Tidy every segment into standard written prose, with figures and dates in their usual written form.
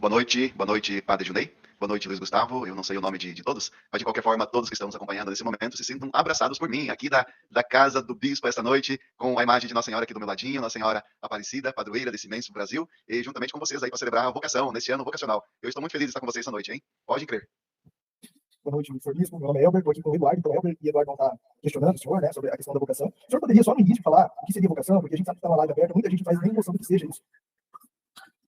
Boa noite, Padre Junei. Boa noite, Luiz Gustavo. Eu não sei o nome de todos, mas de qualquer forma, todos que estão nos acompanhando nesse momento se sintam abraçados por mim, aqui da casa do Bispo esta noite, com a imagem de Nossa Senhora aqui do meu ladinho, Nossa Senhora Aparecida, padroeira desse imenso Brasil, e juntamente com vocês aí para celebrar a vocação, neste ano vocacional. Eu estou muito feliz de estar com vocês esta noite, hein? Pode crer. Boa noite, senhor Bispo. Meu nome é Elber, estou aqui com o Eduardo. Então, Elber e Eduardo vão estar questionando o senhor, né, sobre a questão da vocação. O senhor poderia só no início falar o que seria vocação? Porque a gente sabe que está uma live aberta, muita gente não faz nem noção do que seja isso.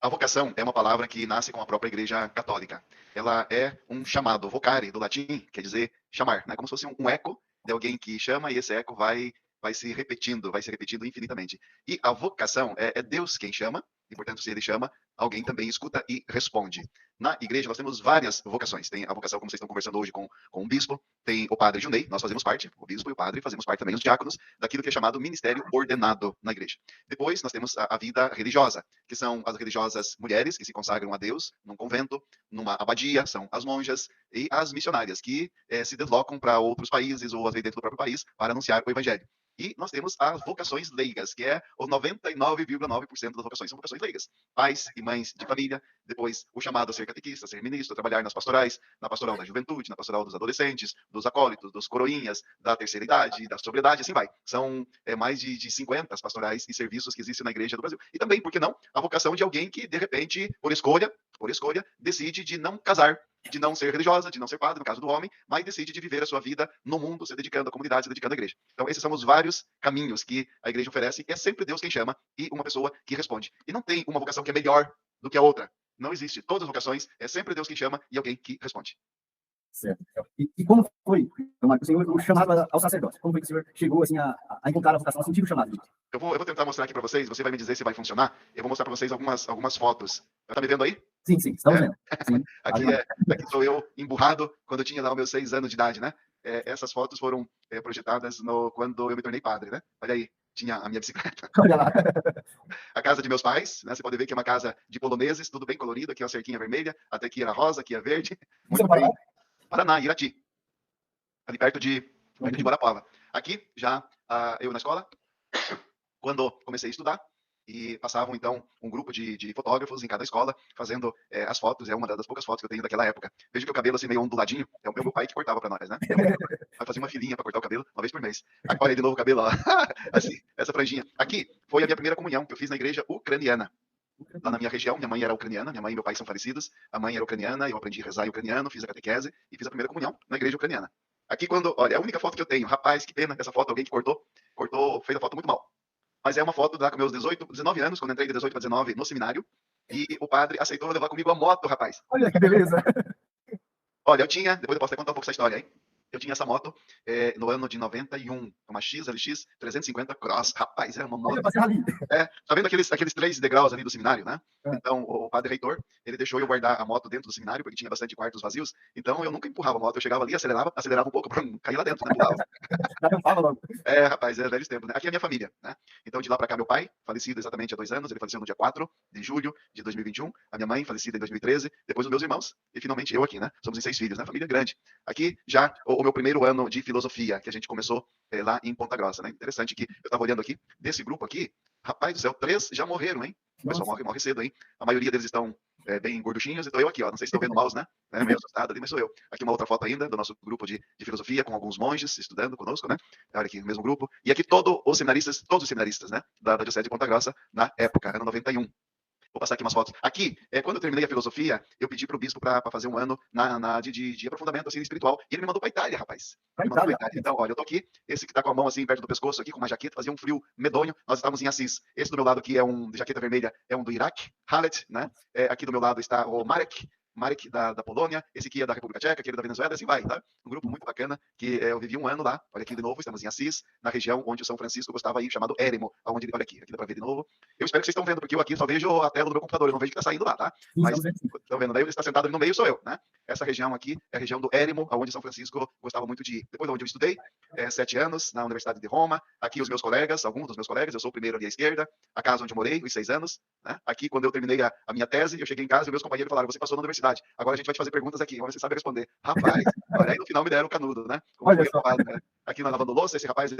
A vocação é uma palavra que nasce com a própria Igreja Católica. Ela é um chamado, vocare, do latim, quer dizer chamar, né? Como se fosse um eco de alguém que chama e esse eco vai se repetindo infinitamente. E a vocação é Deus quem chama, e portanto, se ele chama, alguém também escuta e responde. Na igreja, nós temos várias vocações. Tem a vocação, como vocês estão conversando hoje com um bispo, tem o padre Junei, nós fazemos parte, o bispo e o padre, fazemos parte também, os diáconos, daquilo que é chamado ministério ordenado na igreja. Depois, nós temos a vida religiosa, que são as religiosas mulheres que se consagram a Deus num convento, numa abadia, são as monjas, e as missionárias, que se deslocam para outros países ou às vezes dentro do próprio país para anunciar o evangelho. E nós temos as vocações leigas, que é o 99,9% das vocações são vocações leigas. Pais e mães de família, depois o chamado a ser catequista, a ser ministro, a trabalhar nas pastorais, na pastoral da juventude, na pastoral dos adolescentes, dos acólitos, dos coroinhas, da terceira idade, da sobriedade, assim vai. São mais de 50 as pastorais e serviços que existem na igreja do Brasil. E também, por que não, a vocação de alguém que, de repente, por escolha, decide de não casar, de não ser religiosa, de não ser padre, no caso do homem, mas decide de viver a sua vida no mundo, se dedicando à comunidade, se dedicando à igreja. Então, esses são os vários caminhos que a igreja oferece, e é sempre Deus quem chama e uma pessoa que responde. E não tem uma vocação que é melhor do que a outra. Não existe. Todas as vocações é sempre Deus quem chama e alguém que responde. Certo. E como foi, o senhor, o chamado ao sacerdócio? Como foi que o senhor chegou assim, a encontrar a vocação, a sentir o chamado? Eu vou tentar mostrar aqui para vocês, você vai me dizer se vai funcionar. Eu vou mostrar para vocês algumas fotos. Tá me vendo aí? Sim, estamos vendo. Sim. Aqui sou eu emburrado quando eu tinha lá os meus 6 anos de idade, né? Essas fotos foram projetadas quando eu me tornei padre, né? Olha aí, tinha a minha bicicleta. Olha lá. A casa de meus pais, né? Você pode ver que é uma casa de poloneses, tudo bem colorido, aqui é uma cerquinha vermelha, até aqui era rosa, aqui é verde. Muito bem. Paraná, Irati. Ali perto de Guarapuava. Aqui, já eu na escola, quando comecei a estudar, e passavam, então, um grupo de fotógrafos em cada escola, fazendo as fotos. É uma das poucas fotos que eu tenho daquela época. Veja que o cabelo, assim, meio onduladinho. É o meu pai que cortava para nós, né? Vai fazer uma filinha para cortar o cabelo uma vez por mês. Olha aí de novo o cabelo, ó. Assim, essa franjinha. Aqui foi a minha primeira comunhão que eu fiz na igreja ucraniana. Lá na minha região, minha mãe era ucraniana, minha mãe e meu pai são falecidos. A mãe era ucraniana, eu aprendi a rezar em ucraniano, fiz a catequese e fiz a primeira comunhão na igreja ucraniana. Aqui olha, a única foto que eu tenho, rapaz, que pena, essa foto alguém que cortou, fez a foto muito mal. Mas é uma foto lá com meus 19 anos, quando entrei de 18 para 19 no seminário, e o padre aceitou levar comigo a moto, rapaz. Olha que beleza. Olha, depois eu posso até contar um pouco essa história, hein? Eu tinha essa moto no ano de 91, uma XLX 350 Cross. Rapaz, era uma moto. Tá vendo aqueles 3 degraus ali do seminário, né? Então, o padre reitor, ele deixou eu guardar a moto dentro do seminário, porque tinha bastante quartos vazios. Então, eu nunca empurrava a moto. Eu chegava ali, acelerava um pouco para cair lá dentro, né? Pulava. Rapaz, é velhos tempos, né? Aqui é a minha família, né? Então, de lá para cá, meu pai, falecido exatamente há 2 anos, ele faleceu no dia 4 de julho de 2021. A minha mãe, falecida em 2013. Depois os meus irmãos, e finalmente eu aqui, né? Somos em 6 filhos, né? Família grande. Aqui, já o meu primeiro ano de filosofia, que a gente começou lá em Ponta Grossa, né? Interessante que eu estava olhando aqui, desse grupo aqui, rapaz do céu, 3 já morreram, hein? O pessoal morre cedo, hein? A maioria deles estão bem gorduchinhos, então eu aqui, ó, não sei se estão vendo o mouse, né? Meio assustado ali, mas sou eu. Aqui uma outra foto ainda do nosso grupo de filosofia, com alguns monges estudando conosco, né? Olha aqui, o mesmo grupo. E aqui todos os seminaristas, né? Da Diocese de Ponta Grossa, na época, ano 91. Vou passar aqui umas fotos. Aqui, quando eu terminei a filosofia, eu pedi para o bispo para fazer um ano de aprofundamento assim, espiritual. E ele me mandou para Itália, rapaz. Então, olha, eu tô aqui. Esse que tá com a mão assim, perto do pescoço, aqui, com uma jaqueta, fazia um frio medonho. Nós estávamos em Assis. Esse do meu lado aqui é um de jaqueta vermelha, é um do Iraque, Halet, né? Aqui do meu lado está o Marek da Polônia, esse aqui é da República Tcheca, aquele da Venezuela, assim vai, tá? Um grupo muito bacana, que eu vivi um ano lá, olha aqui de novo, estamos em Assis, na região onde o São Francisco gostava aí, chamado Éremo, onde, olha aqui dá pra ver de novo. Eu espero que vocês estão vendo, porque eu aqui só vejo a tela do meu computador, eu não vejo que tá saindo lá, tá? Mas, estão vendo, daí ele está sentado ali no meio, sou eu, né? Essa região aqui é a região do Éremo, onde São Francisco gostava muito de ir. Depois onde eu estudei, 7 anos, na Universidade de Roma, aqui os meus colegas, alguns dos meus colegas, eu sou o primeiro ali à esquerda, a casa onde eu morei, os 6 anos, né? Aqui, quando eu terminei a minha tese, eu cheguei em casa e meus companheiros falaram, você passou na universidade, agora a gente vai te fazer perguntas aqui, vamos ver se você sabe responder. Rapaz, olha aí no final me deram o canudo, né? Como foi aprovado, né? Aqui na lavando louça, esse rapaz,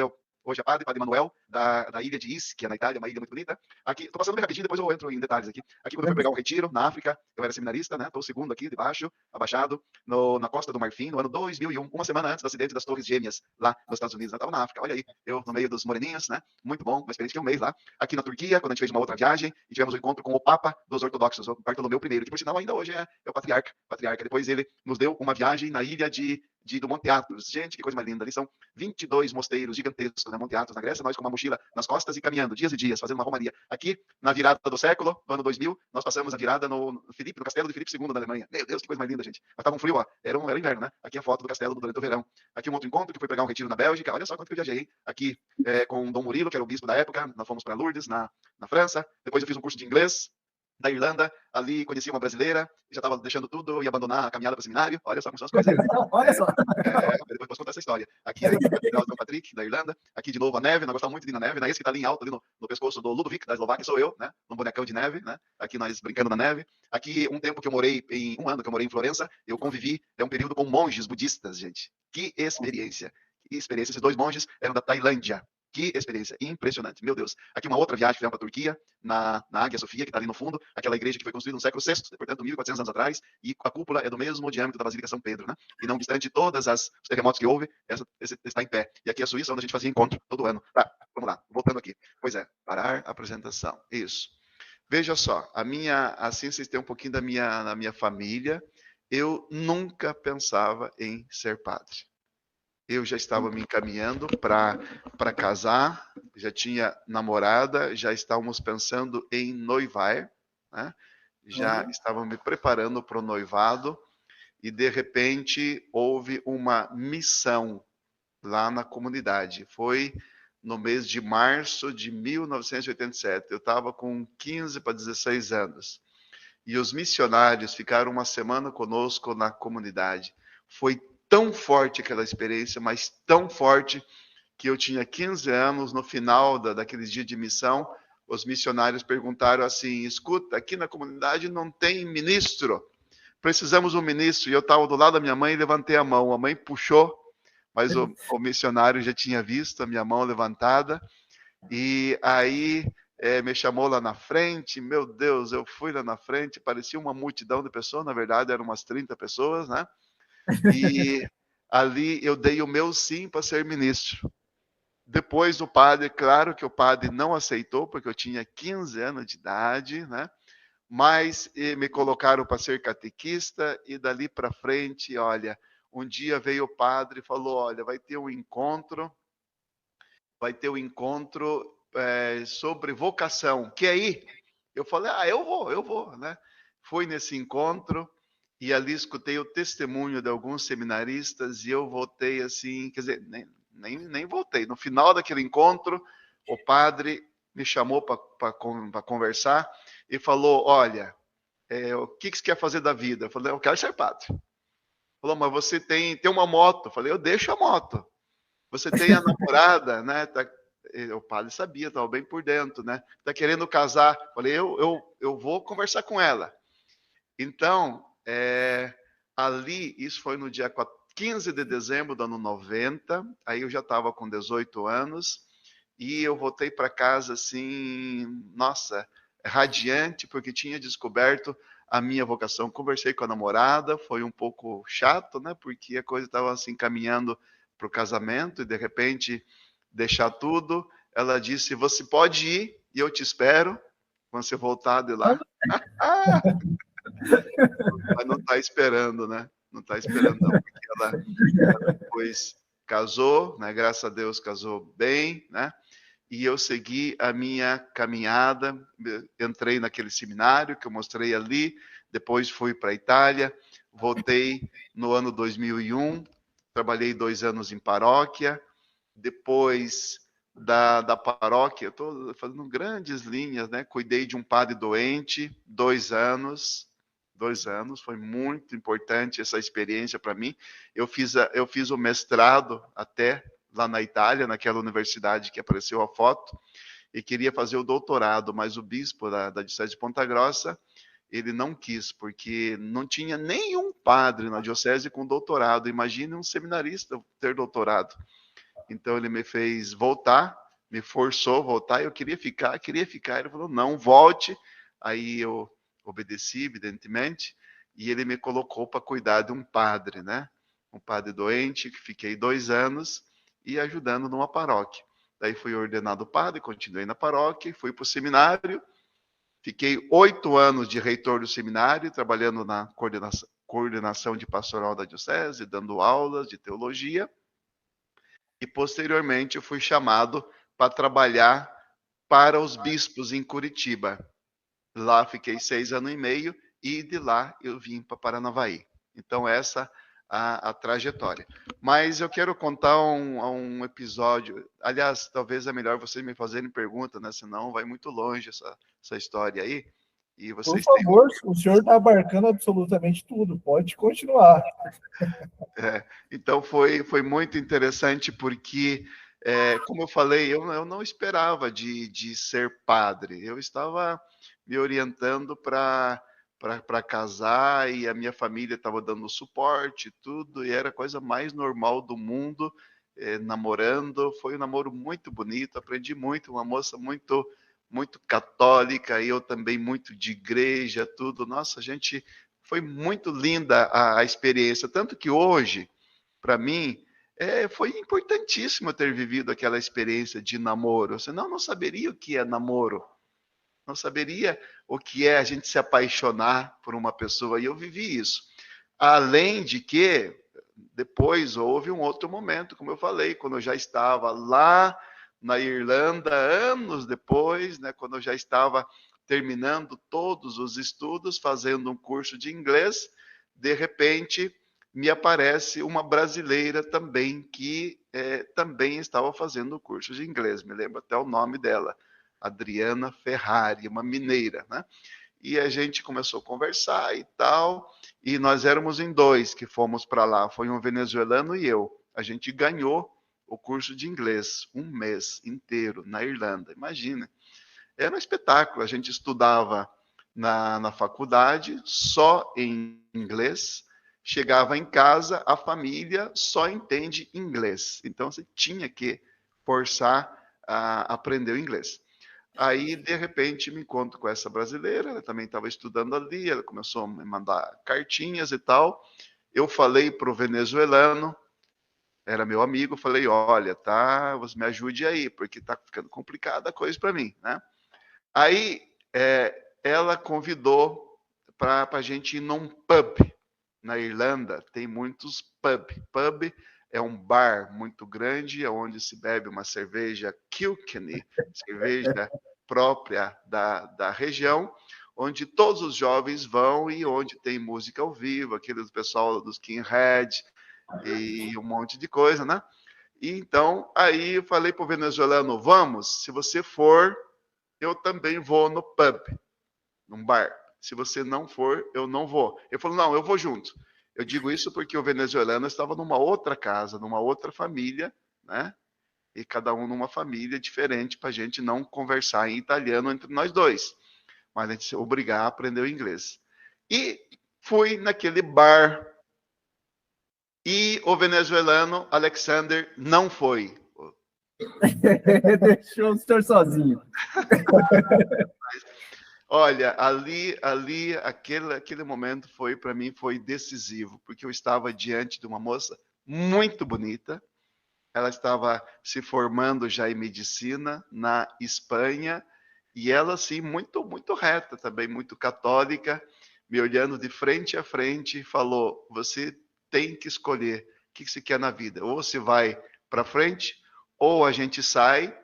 hoje é padre Manuel, da ilha de Ischia, na Itália, uma ilha muito bonita. Aqui, estou passando bem rapidinho, depois eu entro em detalhes aqui. Aqui, quando eu fui pegar um retiro, na África, eu era seminarista, né? Estou segundo aqui, de baixo, abaixado, na Costa do Marfim, no ano 2001, uma semana antes do acidente das Torres Gêmeas, lá nos Estados Unidos. Eu estava na África, olha aí, eu no meio dos moreninhos, né? Muito bom, uma experiência de um mês lá. Aqui na Turquia, quando a gente fez uma outra viagem, e tivemos um encontro com o Papa dos Ortodoxos, o Bartolomeu I, que por sinal ainda hoje é o patriarca. Depois ele nos deu uma viagem na ilha do Monte Athos. Gente, que coisa mais linda. Ali são 22 mosteiros gigantescos, né? Monte Athos na Grécia, nós com uma mochila nas costas e caminhando dias e dias, fazendo uma romaria. Aqui, na virada do século, no ano 2000, nós passamos a virada no castelo de Filipe II na Alemanha. Meu Deus, que coisa mais linda, gente. Mas estava um frio, ó. Era inverno, né? Aqui a foto do castelo durante o verão. Aqui um outro encontro, que foi pegar um retiro na Bélgica. Olha só quanto que eu viajei, hein? Aqui com Dom Murilo, que era o bispo da época. Nós fomos para Lourdes, na França. Depois eu fiz um curso de inglês da Irlanda, ali conheci uma brasileira, já estava deixando tudo e abandonar a caminhada para o seminário. Olha só como são as coisas. Olha só. Depois posso contar essa história. Aqui a Catedral de São Patrick, da Irlanda. Aqui de novo a neve, nós gostamos muito de ir na neve, né? Esse que está ali em alto, ali no pescoço do Ludovic, da Eslováquia, sou eu, né? Num bonecão de neve, né? Aqui nós brincando na neve. Aqui um tempo que eu morei, um ano que eu morei em Florença, eu convivi, um período com monges budistas, gente. Que experiência. Que experiência. Esses dois monges eram da Tailândia. Que experiência impressionante, meu Deus. Aqui uma outra viagem que fizemos para a Turquia, na Águia Sofia, que está ali no fundo, aquela igreja que foi construída no século VI, portanto, 1.400 anos atrás, e a cúpula é do mesmo diâmetro da Basílica São Pedro, né? E não obstante todos os terremotos que houve, essa está em pé. E aqui é a Suíça, onde a gente fazia encontro todo ano. Tá, vamos lá, voltando aqui. Pois é, parar a apresentação. Isso. Veja só, assim vocês têm um pouquinho da minha família. Eu nunca pensava em ser padre. Eu já estava me encaminhando para casar, já tinha namorada, já estávamos pensando em noivar, né? Já estávamos me preparando para o noivado e, de repente, houve uma missão lá na comunidade. Foi no mês de março de 1987. Eu estava com 15 para 16 anos. E os missionários ficaram uma semana conosco na comunidade. Foi tão forte aquela experiência, mas tão forte, que eu tinha 15 anos, no final daqueles dias de missão, os missionários perguntaram assim: escuta, aqui na comunidade não tem ministro, precisamos de um ministro. E eu estava do lado da minha mãe e levantei a mão. A mãe puxou, mas o missionário já tinha visto a minha mão levantada, e aí me chamou lá na frente. Meu Deus, eu fui lá na frente, parecia uma multidão de pessoas, na verdade eram umas 30 pessoas, né? E ali eu dei o meu sim para ser ministro. Depois o padre, claro que o padre não aceitou, porque eu tinha 15 anos de idade, né? Mas me colocaram para ser catequista, e dali para frente, olha, um dia veio o padre e falou: olha, vai ter um encontro sobre vocação. Quer ir? Eu falei: eu vou, né? Fui nesse encontro, e ali escutei o testemunho de alguns seminaristas, e eu voltei assim, quer dizer, nem voltei. No final daquele encontro, o padre me chamou para conversar e falou: olha, o que você quer fazer da vida? Eu falei: eu quero ser padre. Falou: mas você tem uma moto. Eu falei: eu deixo a moto. Você tem a namorada, né? O padre sabia, estava bem por dentro, né? Está querendo casar. Eu falei: eu vou conversar com ela. Então, ali, isso foi no dia 15 de dezembro do ano 90, aí eu já estava com 18 anos, e eu voltei para casa assim, nossa, radiante, porque tinha descoberto a minha vocação. Conversei com a namorada, foi um pouco chato, né? Porque a coisa estava assim caminhando para o casamento, e de repente deixar tudo. Ela disse: você pode ir e eu te espero quando você voltar de lá. Mas não está esperando, né? Não está esperando, não, porque ela depois casou, né? Graças a Deus casou bem, né? E eu segui a minha caminhada, entrei naquele seminário que eu mostrei ali, depois fui para a Itália, voltei no ano 2001, trabalhei 2 anos em paróquia, depois da paróquia, eu estou fazendo grandes linhas, né? Cuidei de um padre doente, 2 anos, foi muito importante essa experiência para mim. Eu fiz o mestrado até lá na Itália, naquela universidade que apareceu a foto, e queria fazer o doutorado, mas o bispo da diocese de Ponta Grossa, ele não quis, porque não tinha nenhum padre na diocese com doutorado. Imagine um seminarista ter doutorado. Então ele me fez voltar, me forçou a voltar, eu queria ficar, ele falou, não, volte. Aí eu obedeci, evidentemente, e ele me colocou para cuidar de um padre, né? Um padre doente, que fiquei 2 anos, e ajudando numa paróquia. Daí fui ordenado padre, continuei na paróquia, fui para o seminário, fiquei 8 anos de reitor do seminário, trabalhando na coordenação de pastoral da diocese, dando aulas de teologia, e posteriormente eu fui chamado para trabalhar para os bispos em Curitiba. Lá fiquei 6 anos e meio, e de lá eu vim para Paranavaí. Então essa a trajetória. Mas eu quero contar um episódio. Aliás, talvez é melhor vocês me fazerem pergunta, né? Senão vai muito longe essa história aí. E Por vocês têm. favor, o senhor está abarcando absolutamente tudo. Pode continuar. Então foi muito interessante porque, como eu falei, eu não esperava de ser padre. Eu estava me orientando para casar e a minha família estava dando suporte, tudo, e era a coisa mais normal do mundo, namorando. Foi um namoro muito bonito, aprendi muito, uma moça muito católica, e eu também muito de igreja, tudo. Nossa, gente, foi muito linda a experiência, tanto que hoje, para mim, foi importantíssimo ter vivido aquela experiência de namoro, senão eu não saberia o que é namoro, não saberia o que é a gente se apaixonar por uma pessoa, e eu vivi isso. Além de que, depois houve um outro momento, como eu falei, quando eu já estava lá na Irlanda, anos depois, né, quando eu já estava terminando todos os estudos, fazendo um curso de inglês, de repente me aparece uma brasileira também, que também estava fazendo o curso de inglês, me lembro até o nome dela, Adriana Ferrari, uma mineira, né? E a gente começou a conversar e tal, e nós éramos em 2 que fomos para lá, foi um venezuelano e eu. A gente ganhou o curso de inglês, 1 mês inteiro na Irlanda, imagina. Era um espetáculo, a gente estudava na faculdade só em inglês, chegava em casa, a família só entende inglês, então você tinha que forçar a aprender o inglês. Aí, de repente, me encontro com essa brasileira, ela também estava estudando ali, ela começou a me mandar cartinhas e tal. Eu falei para o venezuelano, era meu amigo, falei, olha, tá, você me ajude aí, porque tá ficando complicada a coisa para mim, né? Aí, ela convidou para a gente ir num pub. Na Irlanda, tem muitos pub. Pub é um bar muito grande, onde se bebe uma cerveja Kilkenny, cerveja própria da região, onde todos os jovens vão e onde tem música ao vivo, aquele do pessoal dos Skinhead e um monte de coisa, né? E então, aí eu falei pro venezuelano, vamos, se você for, eu também vou no pub, num bar. Se você não for, eu não vou. Ele falou, não, eu vou junto. Eu digo isso porque o venezuelano estava numa outra casa, numa outra família, né? E cada um numa família diferente, para a gente não conversar em italiano entre nós dois. Mas a gente se obrigar a aprender o inglês. E fui naquele bar. E o venezuelano Alexander não foi. Deixou o senhor sozinho. Olha, aquele momento foi, para mim, foi decisivo, porque eu estava diante de uma moça muito bonita. Ela estava se formando já em medicina na Espanha, e ela, assim, muito reta também, muito católica, me olhando de frente a frente, falou, você tem que escolher o que você quer na vida. Ou você vai para frente, ou a gente sai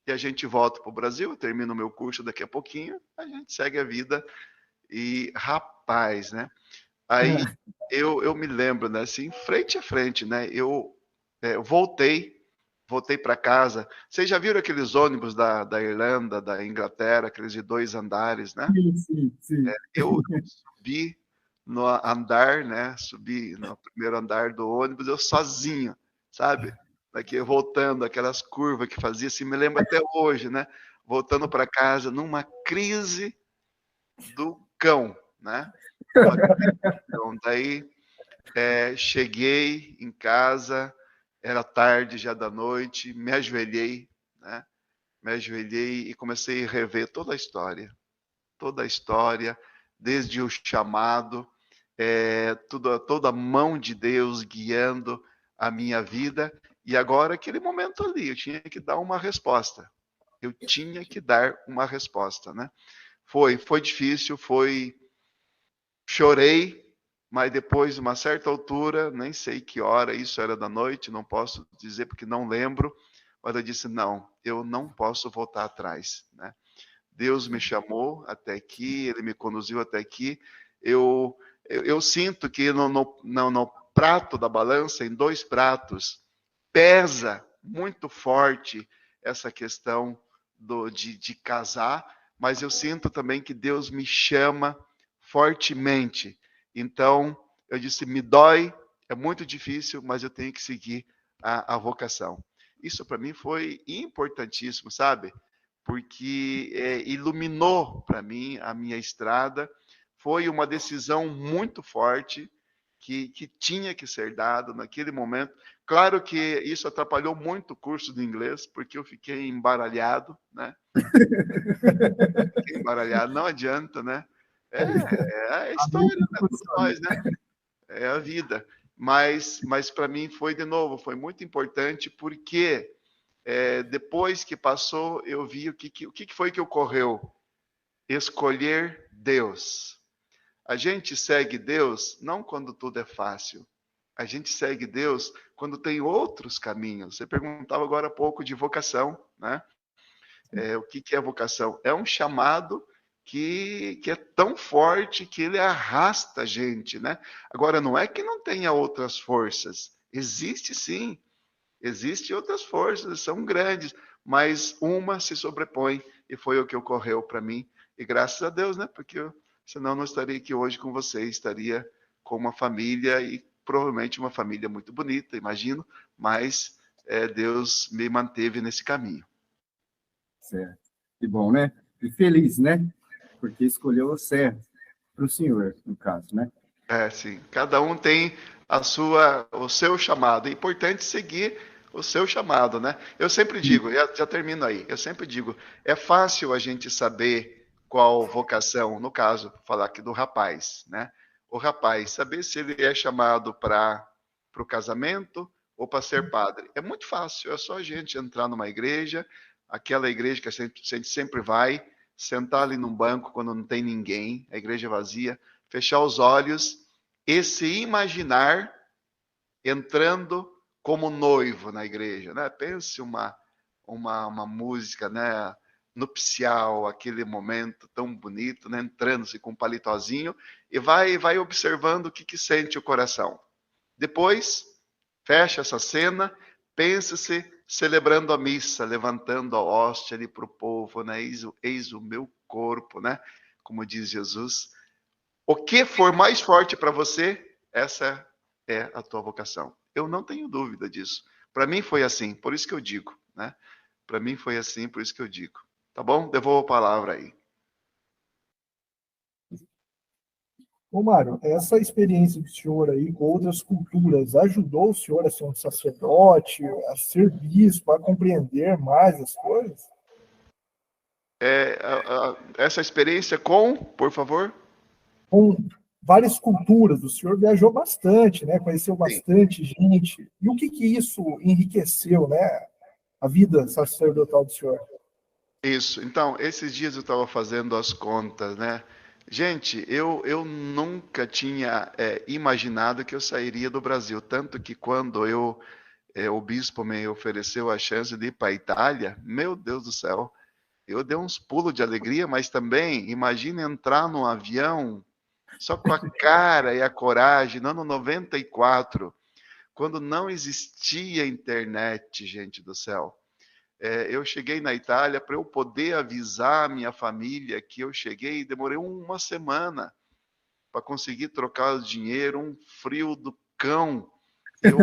e a gente volta para o Brasil, eu termino o meu curso daqui a pouquinho, a gente segue a vida. E, rapaz, né? Aí eu me lembro, né? Assim, frente a frente, né? Eu voltei para casa. Vocês já viram aqueles ônibus da Irlanda, da Inglaterra, aqueles de 2 andares, né? Sim. Eu subi no andar, né? Subi no primeiro andar do ônibus, eu sozinho, sabe? Daqui voltando, aquelas curvas que fazia, assim, me lembro até hoje, né? Voltando para casa numa crise do cão, né? Uma crise do cão. Daí cheguei em casa, era tarde já da noite, me ajoelhei, né? Me ajoelhei e comecei a rever toda a história, desde o chamado, toda a mão de Deus guiando a minha vida, e agora aquele momento ali, eu tinha que dar uma resposta. Eu tinha que dar uma resposta, né? Foi difícil, chorei, mas depois, de uma certa altura, nem sei que hora, isso era da noite, não posso dizer porque não lembro, mas eu disse, não, eu não posso voltar atrás, né? Deus me chamou até aqui, Ele me conduziu até aqui. Eu sinto que no prato da balança, em 2 pratos, pesa muito forte essa questão de casar, mas eu sinto também que Deus me chama fortemente. Então, eu disse, me dói, é muito difícil, mas eu tenho que seguir a vocação. Isso para mim foi importantíssimo, sabe? Porque iluminou para mim a minha estrada. Foi uma decisão muito forte que tinha que ser dada naquele momento. Claro que isso atrapalhou muito o curso de inglês, porque eu fiquei embaralhado, né? Fiquei embaralhado, não adianta, né? É a história, né? Todos nós, né? É a vida. Mas para mim foi, de novo, foi muito importante, porque depois que passou, eu vi o que foi que ocorreu. Escolher Deus. A gente segue Deus não quando tudo é fácil. A gente segue Deus quando tem outros caminhos. Você perguntava agora há pouco de vocação, né? O que é vocação? É um chamado que é tão forte que ele arrasta a gente, né? Agora, não é que não tenha outras forças. Existe sim. Existem outras forças, são grandes, mas uma se sobrepõe, e foi o que ocorreu para mim. E graças a Deus, né? Porque senão eu não estaria aqui hoje com vocês, estaria com uma família, e provavelmente uma família muito bonita, imagino, mas Deus me manteve nesse caminho. Certo. Que bom, né? E feliz, né? Porque escolheu o certo para o senhor, no caso, né? Sim. Cada um tem o seu chamado. É importante seguir o seu chamado, né? Eu sempre digo, já termino aí, eu sempre digo, é fácil a gente saber qual vocação, no caso, falar aqui do rapaz, né? O rapaz, saber se ele é chamado para o casamento ou para ser padre. É muito fácil, é só a gente entrar numa igreja, aquela igreja que a gente sempre vai, sentar ali num banco quando não tem ninguém, a igreja vazia, fechar os olhos e se imaginar entrando como noivo na igreja, né? Pense uma música, né? Nupcial, aquele momento tão bonito, né? Entrando-se com um paletózinho e vai observando o que sente o coração. Depois, fecha essa cena, pense-se celebrando a missa, levantando a hóstia ali para o povo, né? Eis o meu corpo, né? Como diz Jesus. O que for mais forte para você, essa é a tua vocação. Eu não tenho dúvida disso. Para mim foi assim, por isso que eu digo, né? Para mim foi assim, por isso que eu digo. Tá bom? Devolvo a palavra aí. Ô, Mário, essa experiência do senhor aí com outras culturas ajudou o senhor a ser um sacerdote, a ser bispo, a compreender mais as coisas? Essa experiência com, por favor? Com várias culturas, o senhor viajou bastante, né? Conheceu bastante gente. E o que isso enriqueceu, né? A vida sacerdotal do senhor? Isso. Então, esses dias eu estava fazendo as contas, né? Gente, eu nunca tinha imaginado que eu sairia do Brasil. Tanto que quando o bispo me ofereceu a chance de ir para a Itália, meu Deus do céu, eu dei uns pulos de alegria, mas também, imagine entrar num avião só com a cara e a coragem, no ano 94, quando não existia internet, gente do céu. Eu cheguei na Itália para eu poder avisar a minha família que eu cheguei e demorei uma semana para conseguir trocar o dinheiro, um frio do cão. Eu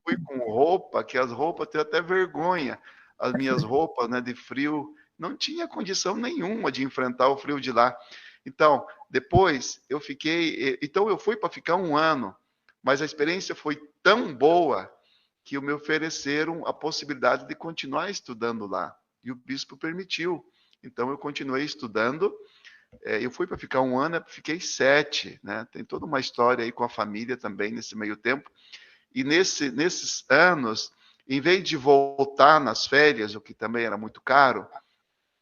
fui com roupa, que as roupas, tenho até vergonha, as minhas roupas, né, de frio, não tinha condição nenhuma de enfrentar o frio de lá. Então, depois então eu fui para ficar um ano, mas a experiência foi tão boa que me ofereceram a possibilidade de continuar estudando lá. E o bispo permitiu. Então, eu continuei estudando. Eu fui para ficar 1 ano, fiquei 7, né? Tem toda uma história aí com a família também nesse meio tempo. E nesses anos, em vez de voltar nas férias, o que também era muito caro,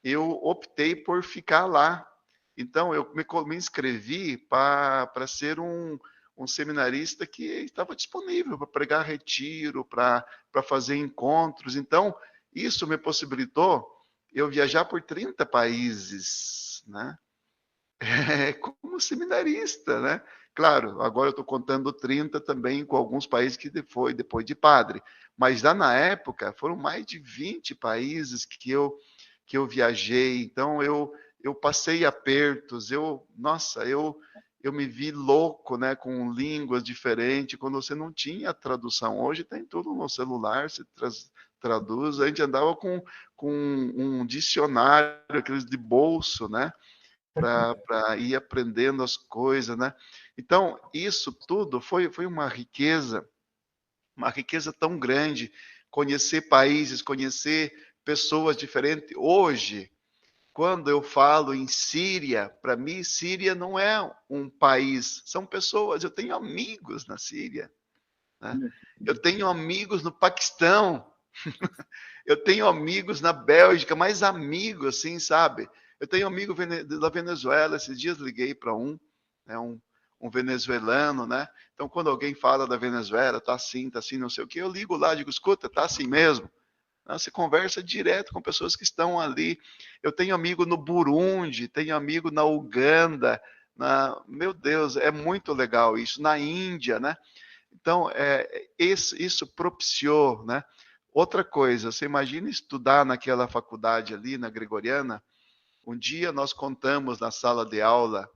eu optei por ficar lá. Então, eu me inscrevi para ser um seminarista que estava disponível para pregar retiro, para fazer encontros. Então, isso me possibilitou eu viajar por 30 países, né? Como seminarista, né? Claro, agora eu estou contando 30 também com alguns países que foi depois de padre. Mas lá na época, foram mais de 20 países que eu viajei. Então, eu passei apertos. Eu me vi louco, né? Com línguas diferentes, quando você não tinha tradução. Hoje tem tudo no celular, se traduz. A gente andava com um dicionário, aqueles de bolso, né? Para ir aprendendo as coisas, né? Então, isso tudo foi uma riqueza tão grande, conhecer países, conhecer pessoas diferentes. Hoje, quando eu falo em Síria, para mim, Síria não é um país, são pessoas. Eu tenho amigos na Síria, né? Eu tenho amigos no Paquistão, eu tenho amigos na Bélgica, mais amigos, assim, sabe? Eu tenho amigo da Venezuela, esses dias liguei para né, um venezuelano, né? Então, quando alguém fala da Venezuela, tá assim, não sei o quê, eu ligo lá, digo, escuta, tá assim mesmo. Você conversa direto com pessoas que estão ali. Eu tenho amigo no Burundi, tenho amigo na Uganda, meu Deus, é muito legal isso. Na Índia, né? Então, isso propiciou, né? Outra coisa, você imagina estudar naquela faculdade ali, na Gregoriana. Um dia nós contamos na sala de aula,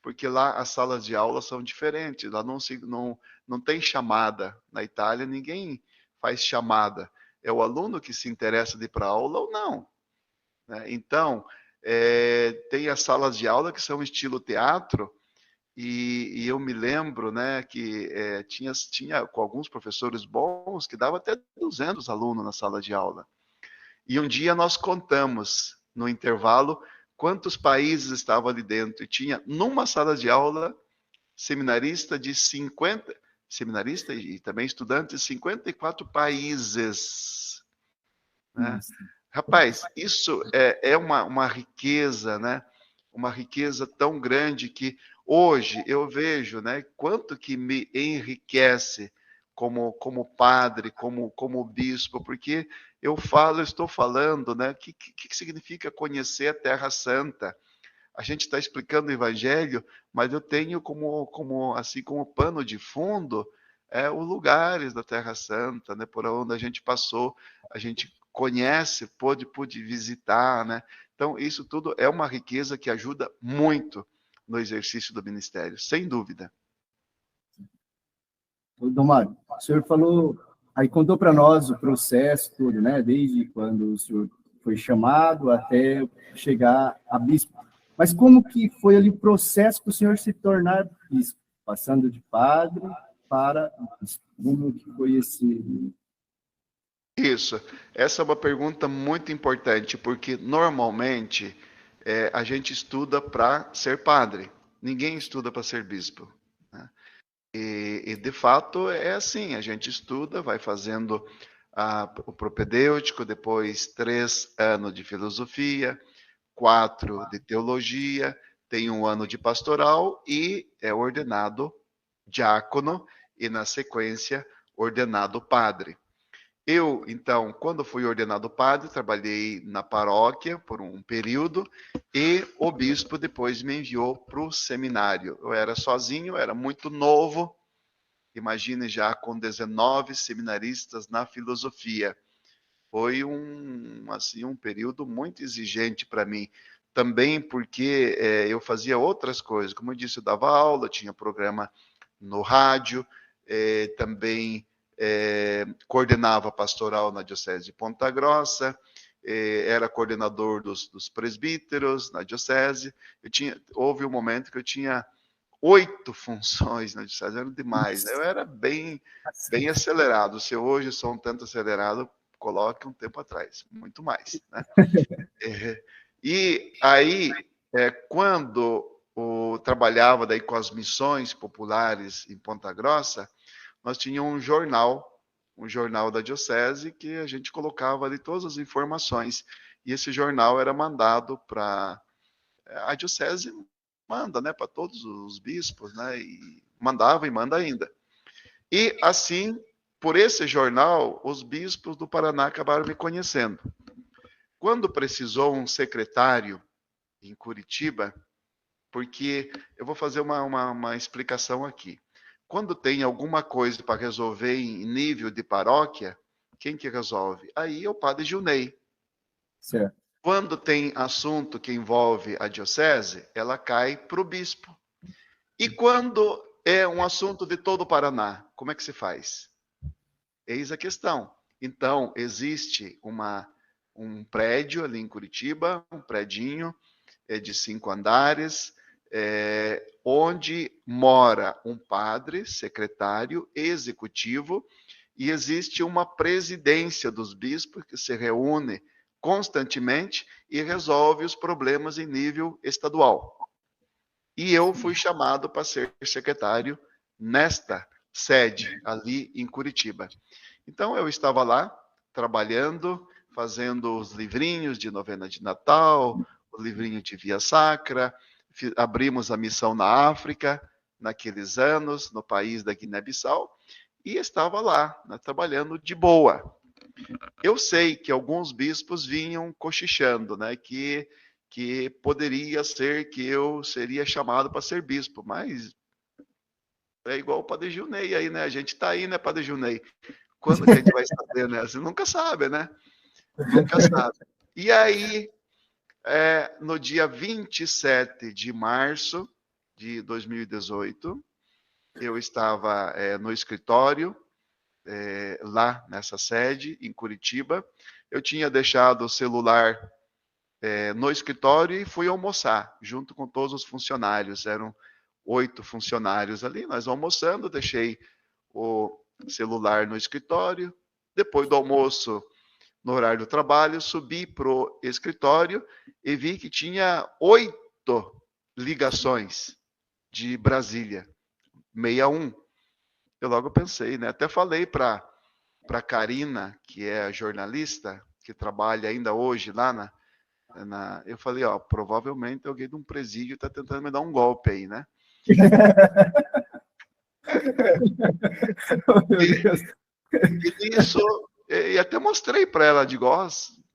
porque lá as salas de aula são diferentes, lá não tem chamada. Na Itália, ninguém faz chamada. É o aluno que se interessa de ir para a aula ou não, né? Então, tem as salas de aula que são estilo teatro, e eu me lembro, né, que tinha com alguns professores bons que dava até 200 alunos na sala de aula. E um dia nós contamos, no intervalo, quantos países estavam ali dentro. E tinha, numa sala de aula, seminarista e também estudante de 54 países, né? Rapaz, isso é uma riqueza, né? Uma riqueza tão grande que hoje eu vejo, né? Quanto que me enriquece como padre, como bispo, porque eu estou falando, né? O que significa conhecer a Terra Santa? A gente está explicando o Evangelho, mas eu tenho como pano de fundo os lugares da Terra Santa, né? Por onde a gente passou, a gente conhece, pôde visitar, né? Então, isso tudo é uma riqueza que ajuda muito no exercício do ministério, sem dúvida. Dom Mário, o senhor falou, aí contou para nós o processo todo, né? Desde quando o senhor foi chamado até chegar a bispo. Mas como que foi ali o processo para o senhor se tornar bispo? Passando de padre para bispo. Como que foi esse... Isso. Essa é uma pergunta muito importante, porque normalmente a gente estuda para ser padre. Ninguém estuda para ser bispo, né? E, de fato é assim, a gente estuda, vai fazendo o propedêutico, depois 3 anos de filosofia, 4 de teologia, tem 1 ano de pastoral e é ordenado diácono e, na sequência, ordenado padre. Eu, então, quando fui ordenado padre, trabalhei na paróquia por um período e o bispo depois me enviou para o seminário. Eu era sozinho, era muito novo, imagine já com 19 seminaristas na filosofia. Foi um período muito exigente para mim. Também porque eu fazia outras coisas. Como eu disse, eu dava aula, tinha programa no rádio, também coordenava pastoral na Diocese de Ponta Grossa, era coordenador dos presbíteros na Diocese. Houve um momento que eu tinha 8 funções na diocese, era demais. Eu era bem acelerado. Se hoje sou um tanto acelerado, coloque um tempo atrás, muito mais, né? E aí, quando trabalhava daí com as missões populares em Ponta Grossa, nós tínhamos um jornal da diocese que a gente colocava ali todas as informações. E esse jornal era mandado para a diocese, manda, né, para todos os bispos, né, e mandava e manda ainda. E assim, por esse jornal, os bispos do Paraná acabaram me conhecendo. Quando precisou um secretário em Curitiba, porque eu vou fazer uma explicação aqui. Quando tem alguma coisa para resolver em nível de paróquia, quem que resolve? Aí é o padre Gilney. Certo. Quando tem assunto que envolve a diocese, ela cai para o bispo. E quando é um assunto de todo o Paraná, como é que se faz? Eis a questão. Então, existe um prédio ali em Curitiba, um predinho de 5 andares, onde mora um padre, secretário, executivo, e existe uma presidência dos bispos que se reúne constantemente e resolve os problemas em nível estadual. E eu fui chamado para ser secretário nesta sede, ali em Curitiba. Então, eu estava lá, trabalhando, fazendo os livrinhos de novena de Natal, o livrinho de Via Sacra, abrimos a missão na África, naqueles anos, no país da Guiné-Bissau, e estava lá, né, trabalhando de boa. Eu sei que alguns bispos vinham cochichando, né, que poderia ser que eu seria chamado para ser bispo, mas é igual o Padre Gilney aí, né? A gente está aí, né, Padre Gilney? Quando que a gente vai saber, né? Você nunca sabe, né? Nunca sabe. E aí, no dia 27 de março de 2018, eu estava no escritório, lá nessa sede, em Curitiba. Eu tinha deixado o celular no escritório e fui almoçar, junto com todos os funcionários. Eram 8 funcionários ali, nós almoçando, deixei o celular no escritório. Depois do almoço, no horário do trabalho, subi para o escritório e vi que tinha 8 ligações de Brasília, 61. Eu logo pensei, né? Até falei para a Karina, que é a jornalista, que trabalha ainda hoje lá eu falei, ó, provavelmente alguém de um presídio está tentando me dar um golpe aí, né? Oh, meu Deus. E nisso, e até mostrei para ela, digo, ó,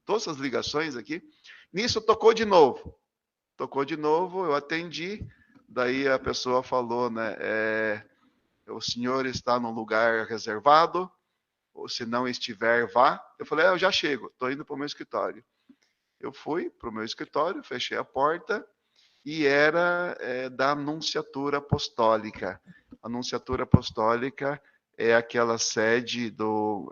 todas as ligações aqui. Nisso tocou de novo. Tocou de novo, eu atendi. Daí a pessoa falou, né? O senhor está num lugar reservado, ou se não estiver, vá. Eu falei, eu já chego, estou indo para o meu escritório. Eu fui para o meu escritório, fechei a porta e era da Anunciatura Apostólica. A Anunciatura Apostólica é aquela sede do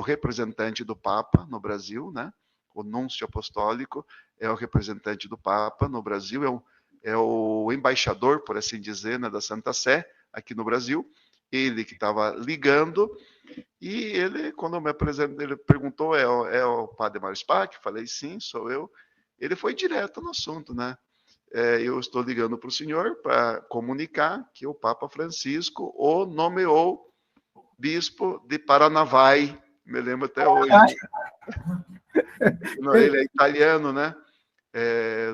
representante do Papa no Brasil, né? O Núncio Apostólico é o representante do Papa no Brasil, é o embaixador, por assim dizer, né, da Santa Sé aqui no Brasil. Ele que estava ligando, e ele, quando me apresentou, ele perguntou, é o Padre Mário Spack? Falei, sim, sou eu. Ele foi direto no assunto, né? Eu estou ligando para o senhor para comunicar que o Papa Francisco o nomeou bispo de Paranavaí. Me lembro até hoje. Ele é italiano, né?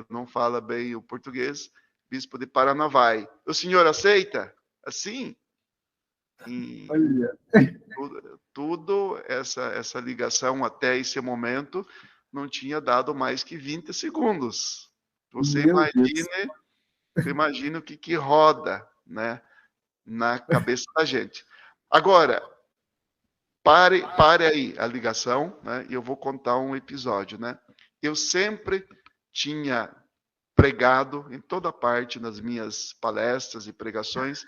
Não fala bem o português. Bispo de Paranavaí. O senhor aceita? Assim? Tudo essa ligação até esse momento não tinha dado mais que 20 segundos. Você imagine o que roda, né, na cabeça da gente. Agora, pare aí a ligação, né, e eu vou contar um episódio, né? Eu sempre tinha pregado em toda parte nas minhas palestras e pregações,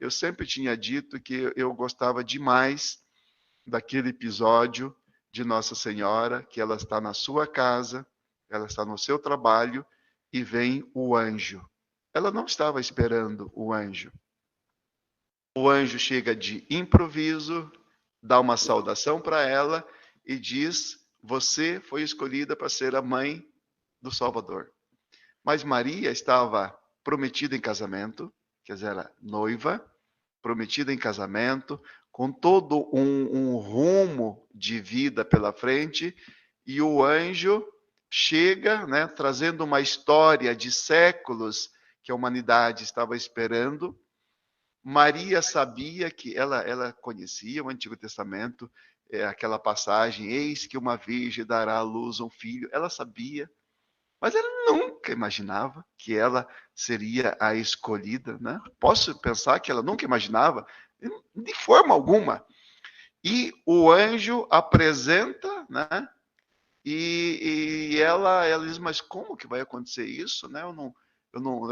eu sempre tinha dito que eu gostava demais daquele episódio de Nossa Senhora, que ela está na sua casa, ela está no seu trabalho e vem o anjo. ela não estava esperando o anjo. O anjo chega de improviso, dá uma saudação para ela e diz: você foi escolhida para ser a mãe do Salvador. Mas Maria estava prometida em casamento, quer dizer, era noiva, prometida em casamento, com todo um rumo de vida pela frente, e o anjo chega, né, trazendo uma história de séculos que a humanidade estava esperando. Maria sabia que ela conhecia o Antigo Testamento, aquela passagem, eis que uma virgem dará à luz um filho. Ela sabia, mas ela nunca imaginava que ela seria a escolhida, né? Posso pensar que ela nunca imaginava, de forma alguma. E o anjo apresenta, né? E ela diz, mas como que vai acontecer isso, né? Eu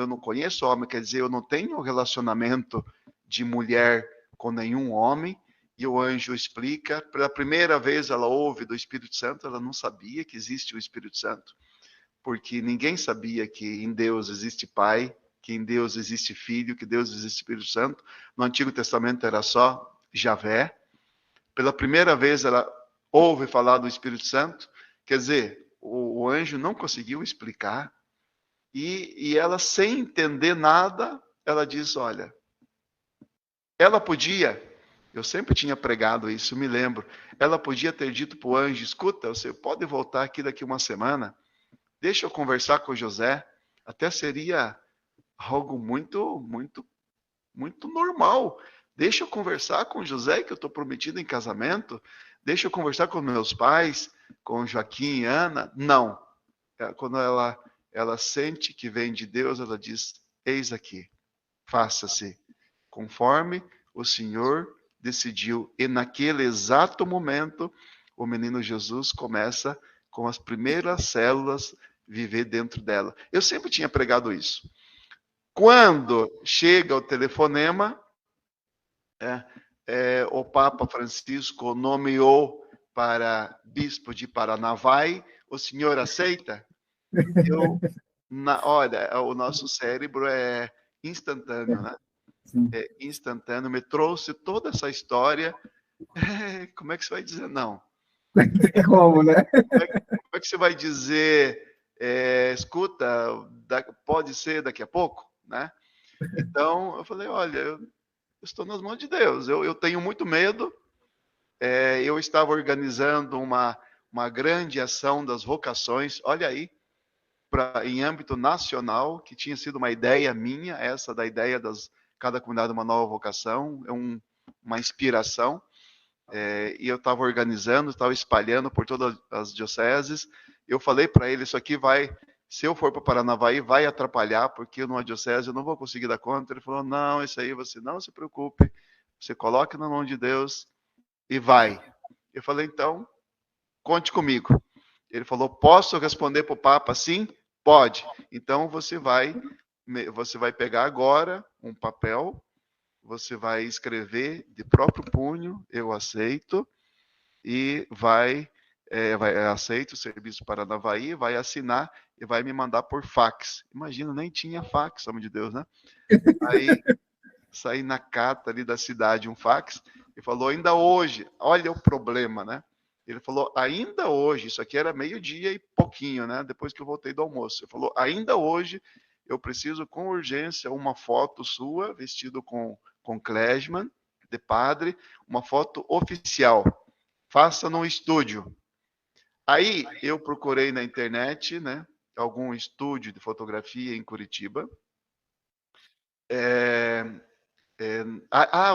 não conheço homem, quer dizer, eu não tenho relacionamento de mulher com nenhum homem. E o anjo explica, pela primeira vez ela ouve do Espírito Santo, ela não sabia que existe o Espírito Santo, porque ninguém sabia que em Deus existe Pai, que em Deus existe Filho, que Deus existe Espírito Santo. No Antigo Testamento era só Javé. Pela primeira vez ela ouve falar do Espírito Santo, quer dizer, o anjo não conseguiu explicar, e ela, sem entender nada, ela diz, olha, ela podia, eu sempre tinha pregado isso, me lembro, ela podia ter dito para o anjo, escuta, você pode voltar aqui daqui uma semana, deixa eu conversar com o José, até seria algo muito normal. Deixa eu conversar com o José, que eu estou prometido em casamento. Deixa eu conversar com meus pais, com Joaquim e Ana. Não. Quando ela sente que vem de Deus, ela diz, eis aqui, faça-se conforme o Senhor decidiu. E naquele exato momento, o menino Jesus começa com as primeiras células viver dentro dela. Eu sempre tinha pregado isso. Quando chega o telefonema, o Papa Francisco nomeou para bispo de Paranavaí, o senhor aceita? Olha, o nosso cérebro é instantâneo, né? É instantâneo, me trouxe toda essa história. Como é que você vai dizer não? Como, né? Como é que você vai dizer, escuta, pode ser daqui a pouco, né? Então, eu falei, olha, eu estou nas mãos de Deus. Eu tenho muito medo. Eu estava organizando uma grande ação das vocações, olha aí, em âmbito nacional, que tinha sido uma ideia minha, essa da ideia das cada comunidade uma nova vocação, uma inspiração. E eu estava organizando, estava espalhando por todas as dioceses. Eu falei para ele, isso aqui vai, se eu for para Paranavaí, vai atrapalhar, porque numa diocese eu não vou conseguir dar conta. Ele falou, não, isso aí você não se preocupe, você coloque na mão de Deus e vai. Eu falei, então, conte comigo. Ele falou, posso responder para o Papa? Sim, pode. Então você vai pegar agora um papel, você vai escrever de próprio punho, eu aceito, e vai aceito o serviço Paranavaí, vai assinar e vai me mandar por fax. Imagina, nem tinha fax, amor de Deus, né? Aí saí na cata ali da cidade um fax e falou, ainda hoje, olha o problema, né? Ele falou, ainda hoje, isso aqui era meio-dia e pouquinho, né? Depois que eu voltei do almoço. Ele falou, ainda hoje eu preciso com urgência uma foto sua, vestido com klezmer, de padre, uma foto oficial. Faça num estúdio. Aí eu procurei na internet, né? Algum estúdio de fotografia em Curitiba.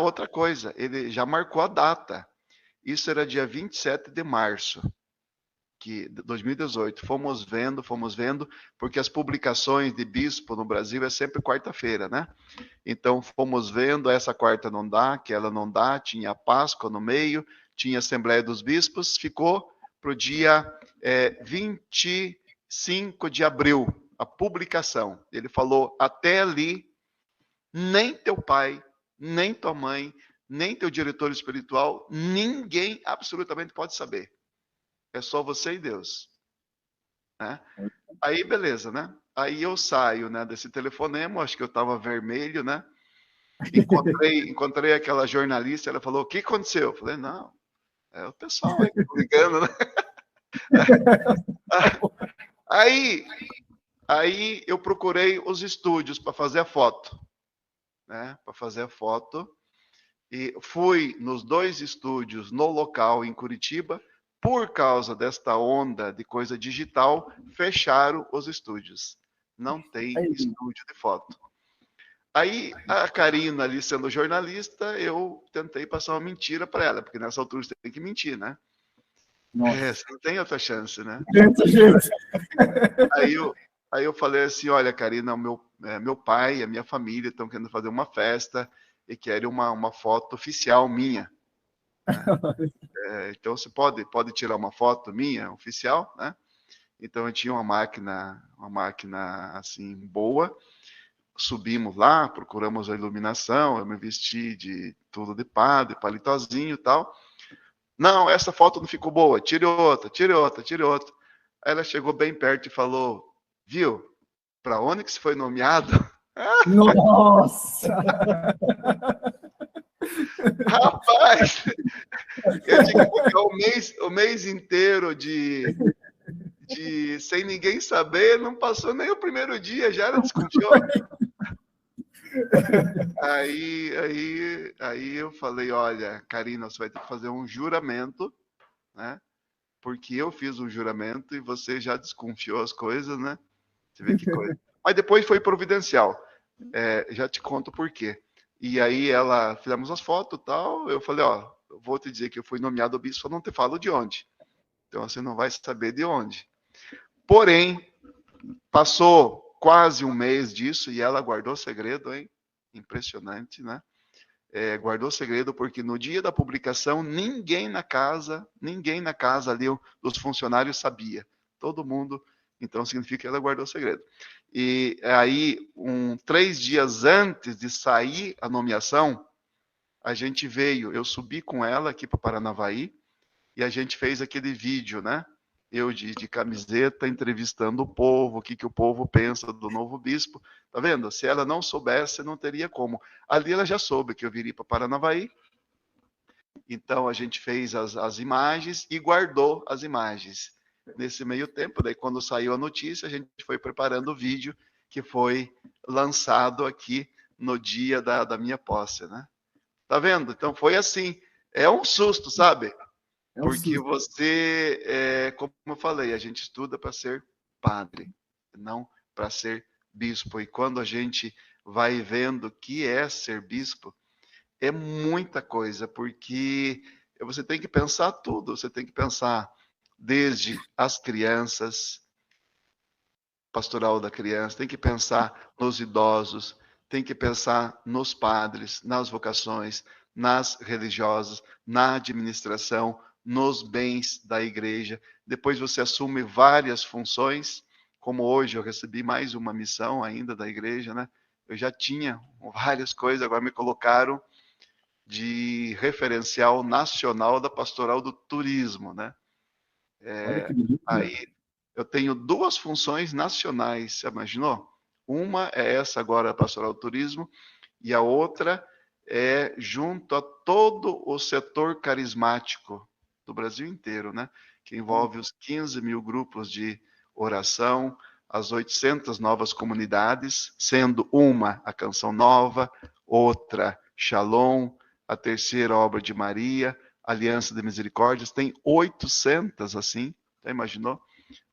Outra coisa, ele já marcou a data. Isso era dia 27 de março de 2018. Fomos vendo, porque as publicações de bispo no Brasil é sempre quarta-feira, né? Então fomos vendo, essa quarta não dá, aquela não dá, tinha a Páscoa no meio, tinha a Assembleia dos Bispos, ficou para o dia 25 de abril, a publicação. Ele falou, até ali, nem teu pai, nem tua mãe, nem teu diretor espiritual, ninguém absolutamente pode saber. É só você e Deus. Né? Aí, beleza, né? Aí eu saio, né, desse telefonema, acho que eu estava vermelho, né? Encontrei aquela jornalista, ela falou, o que aconteceu? Eu falei, não, é o pessoal aí ligando, né? Aí eu procurei os estúdios para fazer a foto, né? Para fazer a foto. E fui nos 2 estúdios no local em Curitiba. Por causa desta onda de coisa digital, fecharam os estúdios. Não tem estúdio de foto. Aí a Karina ali sendo jornalista, eu tentei passar uma mentira para ela, porque nessa altura você tem que mentir, né? Você não tem outra chance, né? Aí eu falei assim, olha, Karina, meu pai e a minha família estão querendo fazer uma festa e querem uma foto oficial minha. Né? Então você pode tirar uma foto minha oficial, né? Então eu tinha uma máquina assim boa. Subimos lá, procuramos a iluminação, eu me vesti de tudo de padre, palitozinho e tal. Não, essa foto não ficou boa, tire outra. Aí ela chegou bem perto e falou, viu, para onde que você foi nomeado? Nossa! Rapaz, eu tinha que ficar o mês inteiro de sem ninguém saber, não passou nem o primeiro dia, já era desconfiou. Aí eu falei, olha, Karina, você vai ter que fazer um juramento, né? Porque eu fiz um juramento e você já desconfiou as coisas, né? Você vê que coisa. Mas depois foi providencial. Já te conto por quê. E aí fizemos as fotos e tal, eu falei, ó, eu vou te dizer que eu fui nomeado bispo, só não te falo de onde. Então você não vai saber de onde. Porém, passou quase um mês disso e ela guardou segredo, hein? Impressionante, né? Guardou segredo porque no dia da publicação ninguém na casa ali dos funcionários sabia. Todo mundo, então significa que ela guardou segredo. E aí, 3 dias antes de sair a nomeação, a gente eu subi com ela aqui para Paranavaí e a gente fez aquele vídeo, né? Eu de camiseta entrevistando o povo, o que o povo pensa do novo bispo. Tá vendo? Se ela não soubesse, não teria como. Ali ela já soube que eu viria para Paranavaí. Então a gente fez as imagens e guardou as imagens. Nesse meio tempo, daí quando saiu a notícia, a gente foi preparando o vídeo que foi lançado aqui no dia da minha posse, né? Tá vendo? Então foi assim. É um susto, sabe? Porque você, como eu falei, a gente estuda para ser padre, não para ser bispo. E quando a gente vai vendo o que é ser bispo, é muita coisa, porque você tem que pensar tudo. Você tem que pensar desde as crianças, pastoral da criança, tem que pensar nos idosos, tem que pensar nos padres, nas vocações, nas religiosas, na administração, nos bens da igreja. Depois você assume várias funções, como hoje eu recebi mais uma missão ainda da igreja, né? Eu já tinha várias coisas, agora me colocaram de referencial nacional da pastoral do turismo, né? Aí eu tenho 2 funções nacionais, você imaginou? Uma é essa agora, pastoral do turismo, e a outra é junto a todo o setor carismático do Brasil inteiro, né? Que envolve os 15 mil grupos de oração, as 800 novas comunidades, sendo uma a Canção Nova, outra Shalom, a terceira Obra de Maria, Aliança de Misericórdias, tem 800 assim, já imaginou?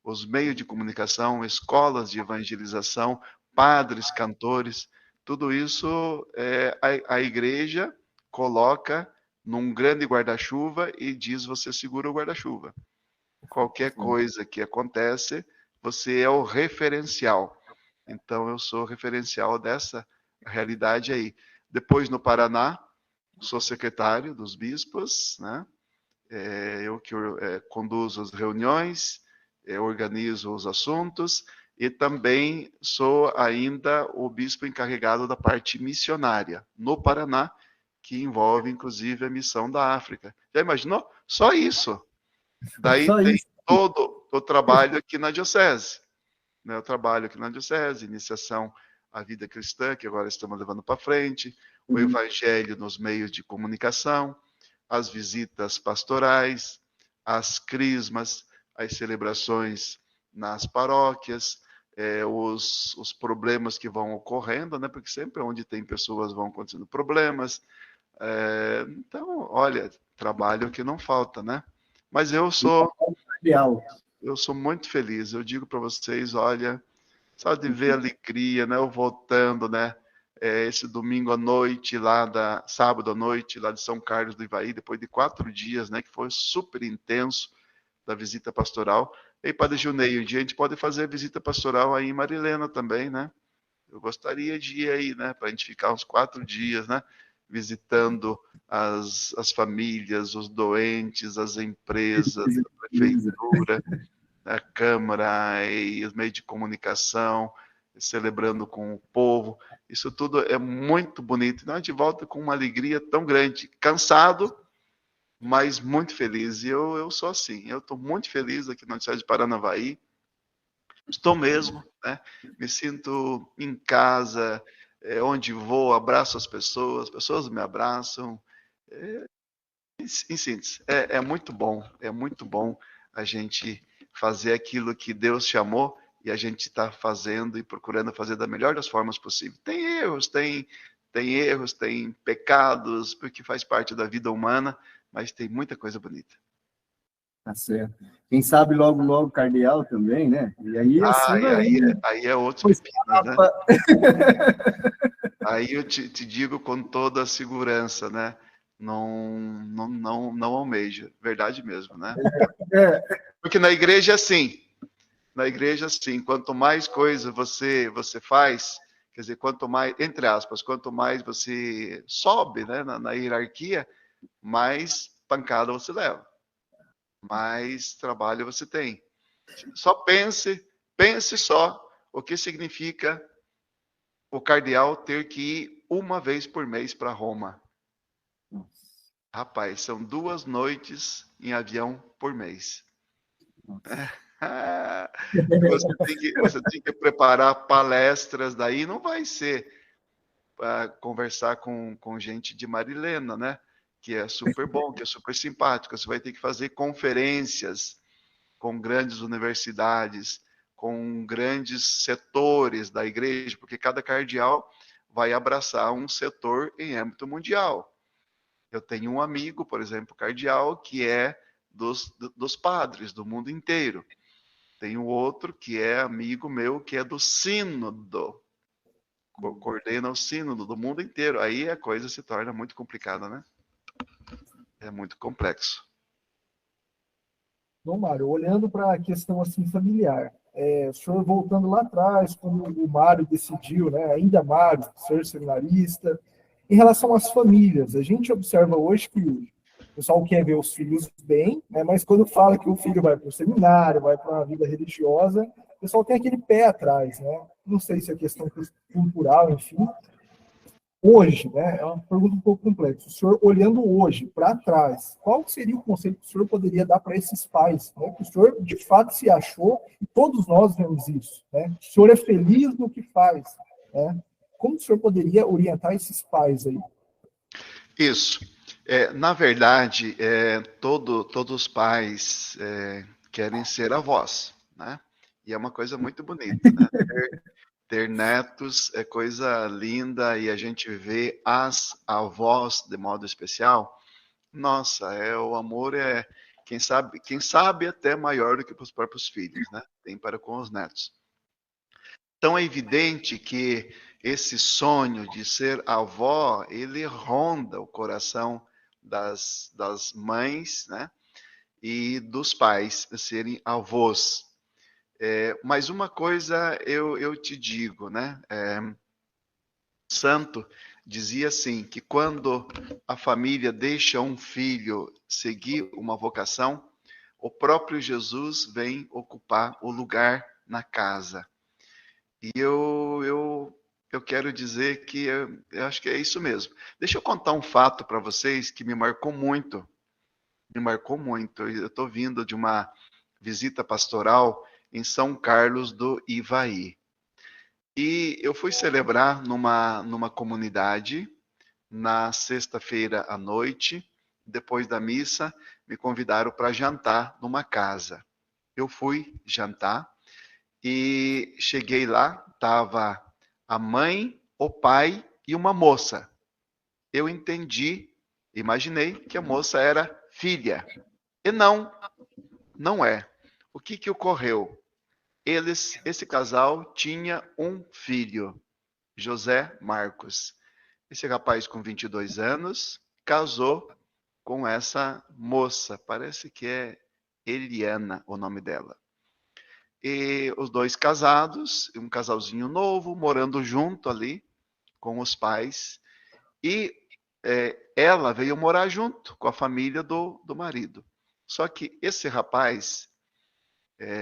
Os meios de comunicação, escolas de evangelização, padres, cantores, tudo isso a igreja coloca num grande guarda-chuva e diz: você segura o guarda-chuva. Qualquer coisa que acontece, você é o referencial. Então, eu sou referencial dessa realidade aí. Depois, no Paraná, sou secretário dos bispos, né? Eu que conduzo as reuniões, organizo os assuntos e também sou ainda o bispo encarregado da parte missionária no Paraná, que envolve inclusive a missão da África. Já imaginou? Só isso. Daí tem todo o trabalho aqui na diocese. né, o trabalho aqui na Diocese, iniciação à vida cristã, que agora estamos levando para frente, o evangelho nos meios de comunicação, as visitas pastorais, as crismas, as celebrações nas paróquias, os problemas que vão ocorrendo, né? Porque sempre onde tem pessoas vão acontecendo problemas. Então, olha, trabalho que não falta, né? Mas eu sou muito feliz. Eu digo para vocês, olha, só de ver a alegria, né? Eu voltando, né? Esse domingo à noite, sábado à noite, lá de São Carlos do Ivaí, depois de 4 dias, né? Que foi super intenso da visita pastoral. E Padre Junei, um dia a gente pode fazer a visita pastoral aí em Marilena também, né? Eu gostaria de ir aí, né? Para a gente ficar uns 4 dias, né? Visitando as famílias, os doentes, as empresas, a prefeitura, a Câmara e os meios de comunicação, celebrando com o povo. Isso tudo é muito bonito. Então a gente volta com uma alegria tão grande, cansado, mas muito feliz. E eu sou assim, eu estou muito feliz aqui na cidade de Paranavaí. Estou mesmo, né? Me sinto em casa, onde vou, abraço as pessoas me abraçam. Em síntese, é muito bom a gente fazer aquilo que Deus chamou e a gente está fazendo e procurando fazer da melhor das formas possível. Tem erros, tem pecados, porque faz parte da vida humana, mas tem muita coisa bonita. Tá certo. Quem sabe logo, logo cardeal também, né? E aí, assim, aí é outros pepinos, né? Aí eu te digo com toda a segurança, né? Não almeja. Verdade mesmo, né? Porque na igreja, assim, quanto mais coisa você faz, quer dizer, quanto mais, entre aspas, quanto mais você sobe, né, na hierarquia, mais pancada você leva. Mais trabalho você tem. Só pense só o que significa o cardeal ter que ir uma vez por mês para Roma. Rapaz, são 2 noites em avião por mês. Você tem que preparar palestras, daí não vai ser para conversar com gente de Marilena, né? Que é super bom, que é super simpático. Você vai ter que fazer conferências com grandes universidades, com grandes setores da igreja, porque cada cardeal vai abraçar um setor em âmbito mundial. Eu tenho um amigo, por exemplo, cardeal, que é dos padres do mundo inteiro. Tenho outro que é amigo meu, que é do sínodo. Coordena o sínodo do mundo inteiro. Aí a coisa se torna muito complicada, né? É muito complexo. Bom, Mário, olhando para a questão assim familiar, o senhor voltando lá atrás, quando o Mário decidiu, né, ainda Mário, ser seminarista, em relação às famílias, a gente observa hoje que o pessoal quer ver os filhos bem, né, mas quando fala que o filho vai para o seminário, vai para uma vida religiosa, o pessoal tem aquele pé atrás, né? Não sei se é questão cultural, enfim. Hoje, né, é uma pergunta um pouco complexa. O senhor, olhando hoje para trás, qual seria o conselho que o senhor poderia dar para esses pais? Né, que o senhor, de fato, se achou, e todos nós vemos isso. Né? O senhor é feliz no que faz. Né? Como o senhor poderia orientar esses pais aí? Isso. Na verdade, todos os pais querem ser avós, né? E é uma coisa muito bonita, né? Ter netos é coisa linda e a gente vê as avós de modo especial. Nossa, o amor quem sabe até maior do que para os próprios filhos, né? Tem para com os netos. Então é evidente que esse sonho de ser avó, ele ronda o coração das mães, né? E dos pais serem avós. Mas uma coisa eu te digo, né? Santo dizia assim, que quando a família deixa um filho seguir uma vocação, o próprio Jesus vem ocupar o lugar na casa. E eu quero dizer que eu acho que é isso mesmo. Deixa eu contar um fato para vocês que me marcou muito. Me marcou muito. Eu estou vindo de uma visita pastoral em São Carlos do Ivaí. E eu fui celebrar numa comunidade na sexta-feira à noite. Depois da missa, me convidaram para jantar numa casa. Eu fui jantar e cheguei lá, estava a mãe, o pai e uma moça. Eu imaginei que a moça era filha. E não é. O que ocorreu? Esse casal tinha um filho, José Marcos. Esse rapaz com 22 anos casou com essa moça, parece que é Eliana o nome dela. E os dois casados, um casalzinho novo, morando junto ali com os pais. E ela veio morar junto com a família do marido. Só que esse rapaz,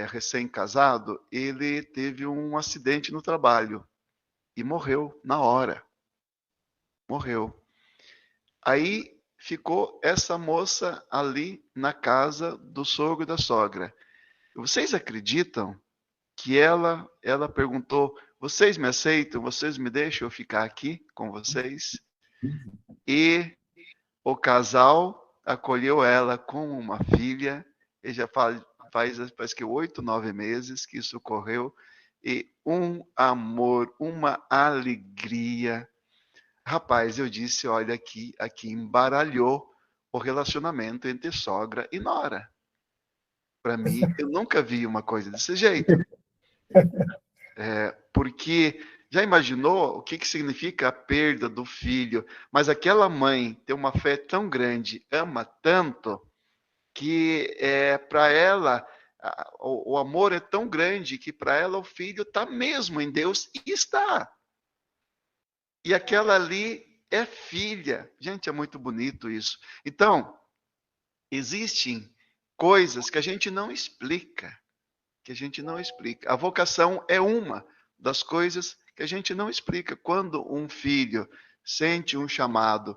recém-casado, ele teve um acidente no trabalho e morreu na hora. Morreu. Aí ficou essa moça ali na casa do sogro e da sogra. Vocês acreditam que ela perguntou: vocês me aceitam? Vocês me deixam eu ficar aqui com vocês? E o casal acolheu ela como uma filha. E já faz parece que 8, 9 meses que isso ocorreu. E um amor, uma alegria. Rapaz, eu disse, olha, aqui embaralhou o relacionamento entre sogra e nora. Para mim, eu nunca vi uma coisa desse jeito. Porque já imaginou o que significa a perda do filho? Mas aquela mãe tem uma fé tão grande, ama tanto, que para ela o amor é tão grande que para ela o filho está mesmo em Deus e está. E aquela ali é filha. Gente, é muito bonito isso. Então, existem coisas que a gente não explica. A vocação é uma das coisas que a gente não explica. Quando um filho sente um chamado,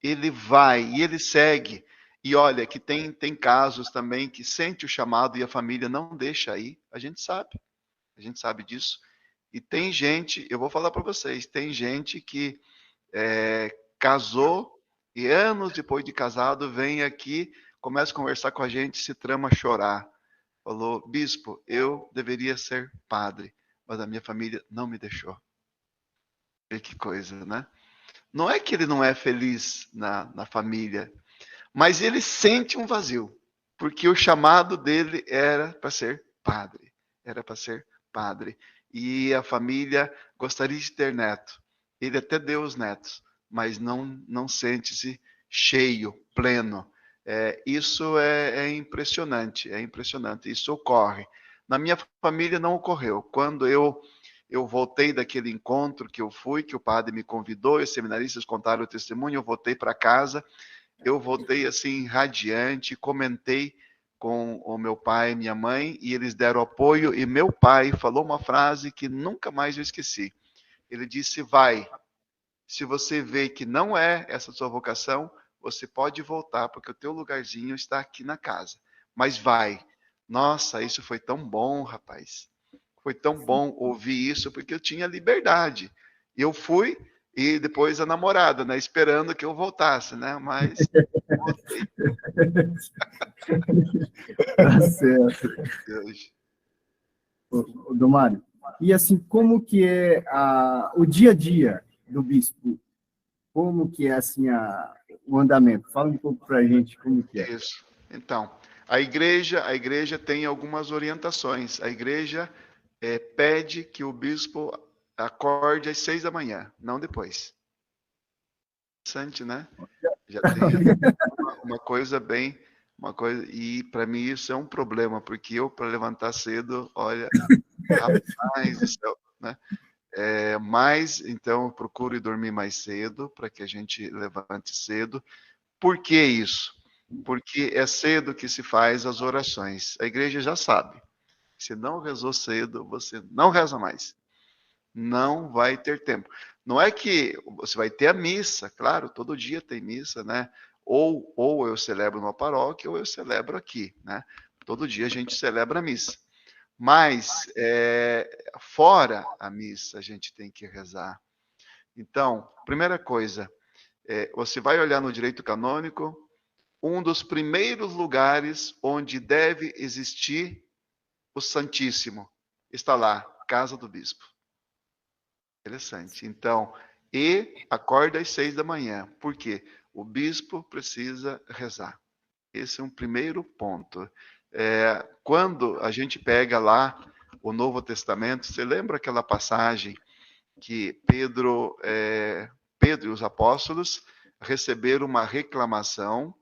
ele vai e ele segue. E olha, que tem casos também que sente o chamado e a família não deixa ir. A gente sabe disso. E tem gente, eu vou falar para vocês, tem gente que casou e anos depois de casado vem aqui, começa a conversar com a gente, se trama a chorar. Falou: bispo, eu deveria ser padre, mas a minha família não me deixou. E que coisa, né? Não é que ele não é feliz na família, mas ele sente um vazio, porque o chamado dele era para ser padre. E a família gostaria de ter neto. Ele até deu os netos, mas não sente-se cheio, pleno. Isso é impressionante, isso ocorre. Na minha família não ocorreu. Quando eu voltei daquele encontro que eu fui, que o padre me convidou, os seminaristas contaram o testemunho, eu voltei para casa, eu voltei assim radiante, comentei com o meu pai e minha mãe, e eles deram apoio, e meu pai falou uma frase que nunca mais eu esqueci. Ele disse: vai, se você vê que não é essa sua vocação, você pode voltar, porque o teu lugarzinho está aqui na casa. Mas vai. Nossa, isso foi tão bom, rapaz. Foi tão bom ouvir isso, porque eu tinha liberdade. Eu fui, e depois a namorada, né, esperando que eu voltasse, né? Mas voltei. Tá certo. Dom Mário, e assim, como que é o dia a dia do bispo? Como que é assim o andamento? Fala um pouco para a gente como que é. Isso. Então, a igreja tem algumas orientações. A igreja pede que o bispo acorde às 6 da manhã, não depois. Interessante, né? Já tem uma coisa e para mim isso é um problema, porque eu para levantar cedo, olha, rapaz do céu, né? Mas então eu procuro dormir mais cedo para que a gente levante cedo. Por que isso? Porque é cedo que se faz as orações. A igreja já sabe. Se não rezou cedo, você não reza mais. Não vai ter tempo. Não é que você vai ter a missa, claro, todo dia tem missa, né? Ou eu celebro numa paróquia, ou eu celebro aqui, né? Todo dia a gente celebra a missa. Mas, fora a missa, a gente tem que rezar. Então, primeira coisa, você vai olhar no direito canônico, um dos primeiros lugares onde deve existir o Santíssimo está lá, casa do bispo. Interessante. Então, e acorda às 6 da manhã. Por quê? O bispo precisa rezar. Esse é um primeiro ponto. Quando a gente pega lá o Novo Testamento, você lembra aquela passagem que Pedro e os apóstolos receberam uma reclamação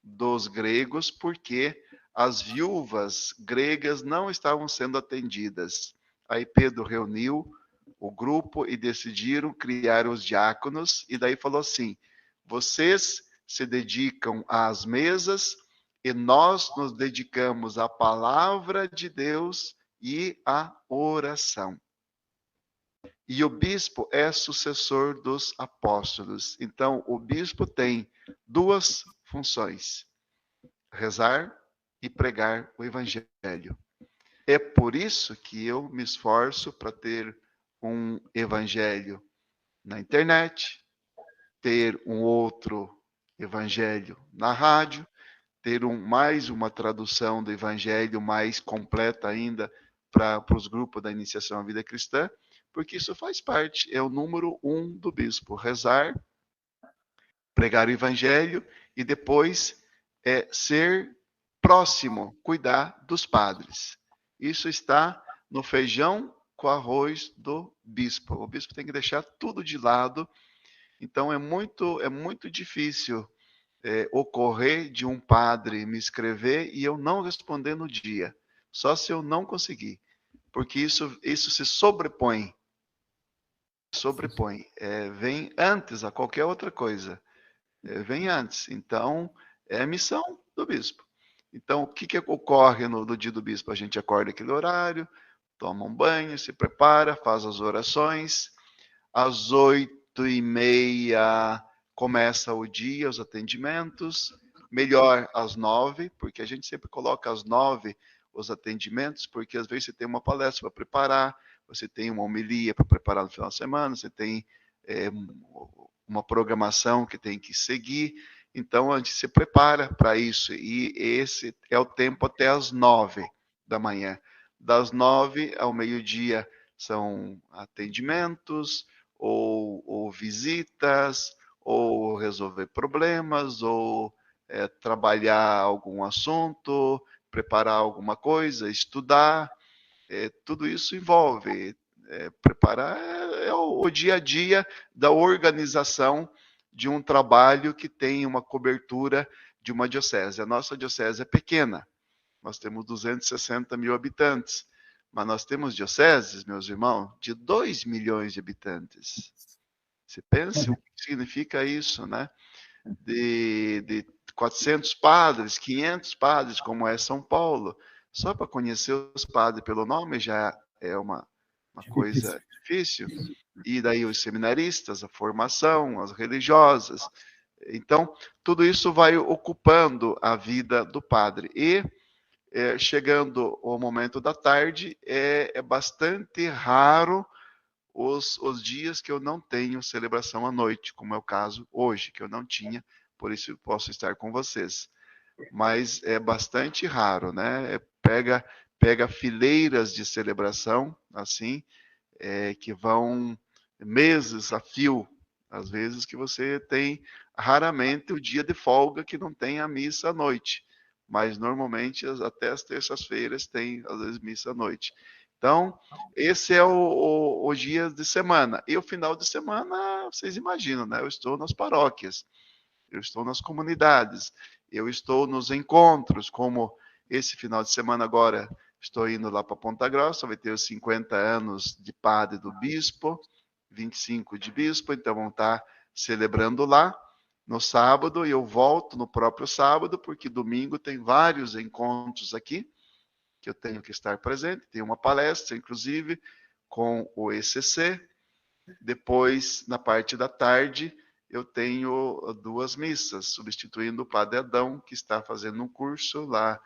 dos gregos porque as viúvas gregas não estavam sendo atendidas. Aí Pedro reuniu o grupo e decidiram criar os diáconos, e daí falou assim: vocês se dedicam às mesas e nós nos dedicamos à palavra de Deus e à oração. E o bispo é sucessor dos apóstolos. Então, o bispo tem duas funções: rezar e pregar o evangelho. É por isso que eu me esforço para ter um evangelho na internet, ter um outro evangelho na rádio, ter mais uma tradução do evangelho mais completa ainda para os grupos da iniciação à vida cristã, porque isso faz parte, é o número 1 do bispo: rezar, pregar o evangelho e depois ser próximo, cuidar dos padres. Isso está no feijão com arroz do bispo. O bispo tem que deixar tudo de lado. Então é muito difícil ocorrer de um padre me escrever e eu não responder no dia. Só se eu não conseguir. Porque isso se sobrepõe. Vem antes a qualquer outra coisa. Vem antes. Então, é a missão do bispo. Então, o que ocorre no dia do bispo? A gente acorda aquele horário, toma um banho, se prepara, faz as orações. Às 8h30 começa o dia, os atendimentos. Melhor às 9h, porque a gente sempre coloca às 9h os atendimentos, porque às vezes você tem uma palestra para preparar, você tem uma homilia para preparar no final de semana, você tem uma programação que tem que seguir. Então, a gente se prepara para isso. E esse é o tempo até às 9h da manhã. Das 9h ao meio-dia são atendimentos, ou visitas, ou resolver problemas, ou trabalhar algum assunto, preparar alguma coisa, estudar. Tudo isso envolve. Preparar o dia a dia da organização de um trabalho que tem uma cobertura de uma diocese. A nossa diocese é pequena, nós temos 260 mil habitantes, mas nós temos dioceses, meus irmãos, de 2 milhões de habitantes. Você pensa o que significa isso, né? De 400 padres, 500 padres, como é São Paulo. Só para conhecer os padres pelo nome já é uma coisa difícil. E daí os seminaristas, a formação, as religiosas. Então, tudo isso vai ocupando a vida do padre. E, chegando o momento da tarde, é bastante raro os dias que eu não tenho celebração à noite, como é o caso hoje, que eu não tinha, por isso eu posso estar com vocês. Mas é bastante raro, né? Pega fileiras de celebração, assim, que vão meses a fio. Às vezes que você tem raramente o dia de folga que não tem a missa à noite. Mas normalmente até as terças-feiras tem, às vezes, missa à noite. Então, esse é o dia de semana. E o final de semana, vocês imaginam, né? Eu estou nas paróquias, eu estou nas comunidades, eu estou nos encontros, como esse final de semana agora, estou indo lá para Ponta Grossa, vai ter os 50 anos de padre do bispo, 25 de bispo, então vão estar celebrando lá no sábado, e eu volto no próprio sábado, porque domingo tem vários encontros aqui, que eu tenho que estar presente, tem uma palestra, inclusive, com o ECC. Depois, na parte da tarde, eu tenho 2 missas, substituindo o Padre Adão, que está fazendo um curso lá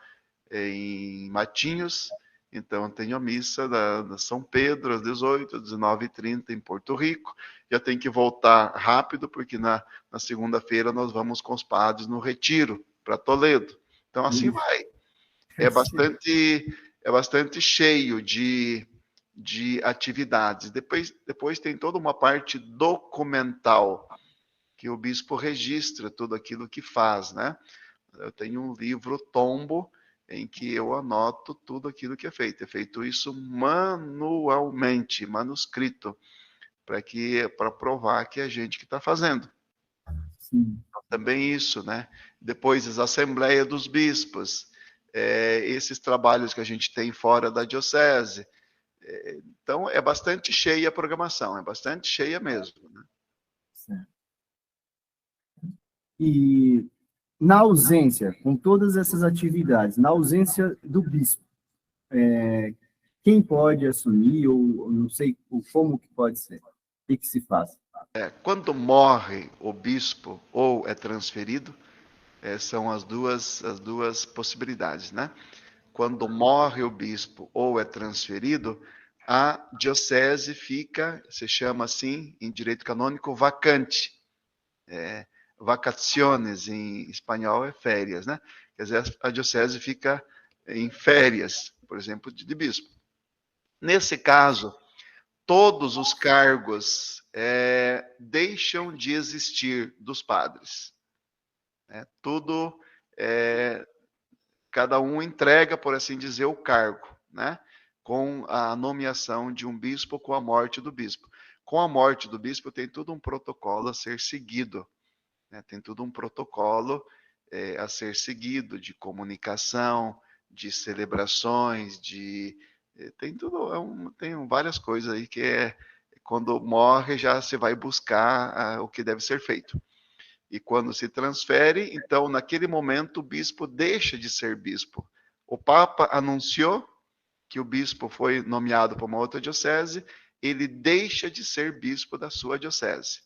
em Matinhos, Então, eu tenho a missa da São Pedro, às 18, às 19h30, em Porto Rico. Já tenho que voltar rápido, porque na segunda-feira nós vamos com os padres no retiro, para Toledo. Então, assim vai. É bastante cheio de atividades. Depois tem toda uma parte documental, que o bispo registra tudo aquilo que faz, né? Eu tenho um livro tombo, em que eu anoto tudo aquilo que é feito. É feito isso manualmente, manuscrito, para provar que é a gente que está fazendo. Sim. Também isso, né? Depois, as Assembleias dos Bispos, esses trabalhos que a gente tem fora da diocese. Então, é bastante cheia a programação, é bastante cheia mesmo. Né? Certo. E na ausência, com todas essas atividades, na ausência do bispo, quem pode assumir, ou não sei como que pode ser? O que se faz? Quando morre o bispo ou é transferido, são as duas possibilidades, né? Quando morre o bispo ou é transferido, a diocese fica, se chama assim, em direito canônico, vacante. Vacaciones, em espanhol, é férias, né? Quer dizer, a diocese fica em férias, por exemplo, de bispo. Nesse caso, todos os cargos deixam de existir dos padres. Tudo, cada um entrega, por assim dizer, o cargo, né? Com a nomeação de um bispo, com a morte do bispo. Com a morte do bispo, tem todo um protocolo a ser seguido. Tem todo um protocolo a ser seguido de comunicação, de celebrações, tem tudo, tem várias coisas aí que quando morre já se vai buscar o que deve ser feito. E quando se transfere, então naquele momento o bispo deixa de ser bispo. O Papa anunciou que o bispo foi nomeado para uma outra diocese, ele deixa de ser bispo da sua diocese.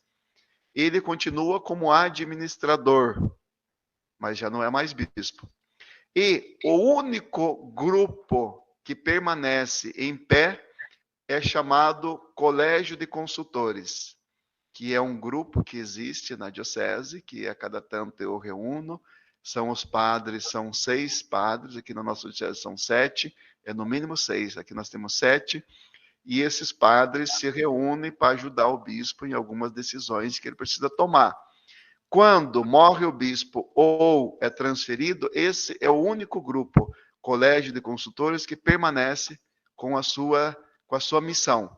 Ele continua como administrador, mas já não é mais bispo. E o único grupo que permanece em pé é chamado Colégio de Consultores, que é um grupo que existe na diocese, que a cada tanto eu reúno. São os padres, são 6 padres, aqui na nossa diocese são 7, no mínimo 6, aqui nós temos 7. E esses padres se reúnem para ajudar o bispo em algumas decisões que ele precisa tomar. Quando morre o bispo ou é transferido, esse é o único grupo, Colégio de Consultores, que permanece com a sua missão.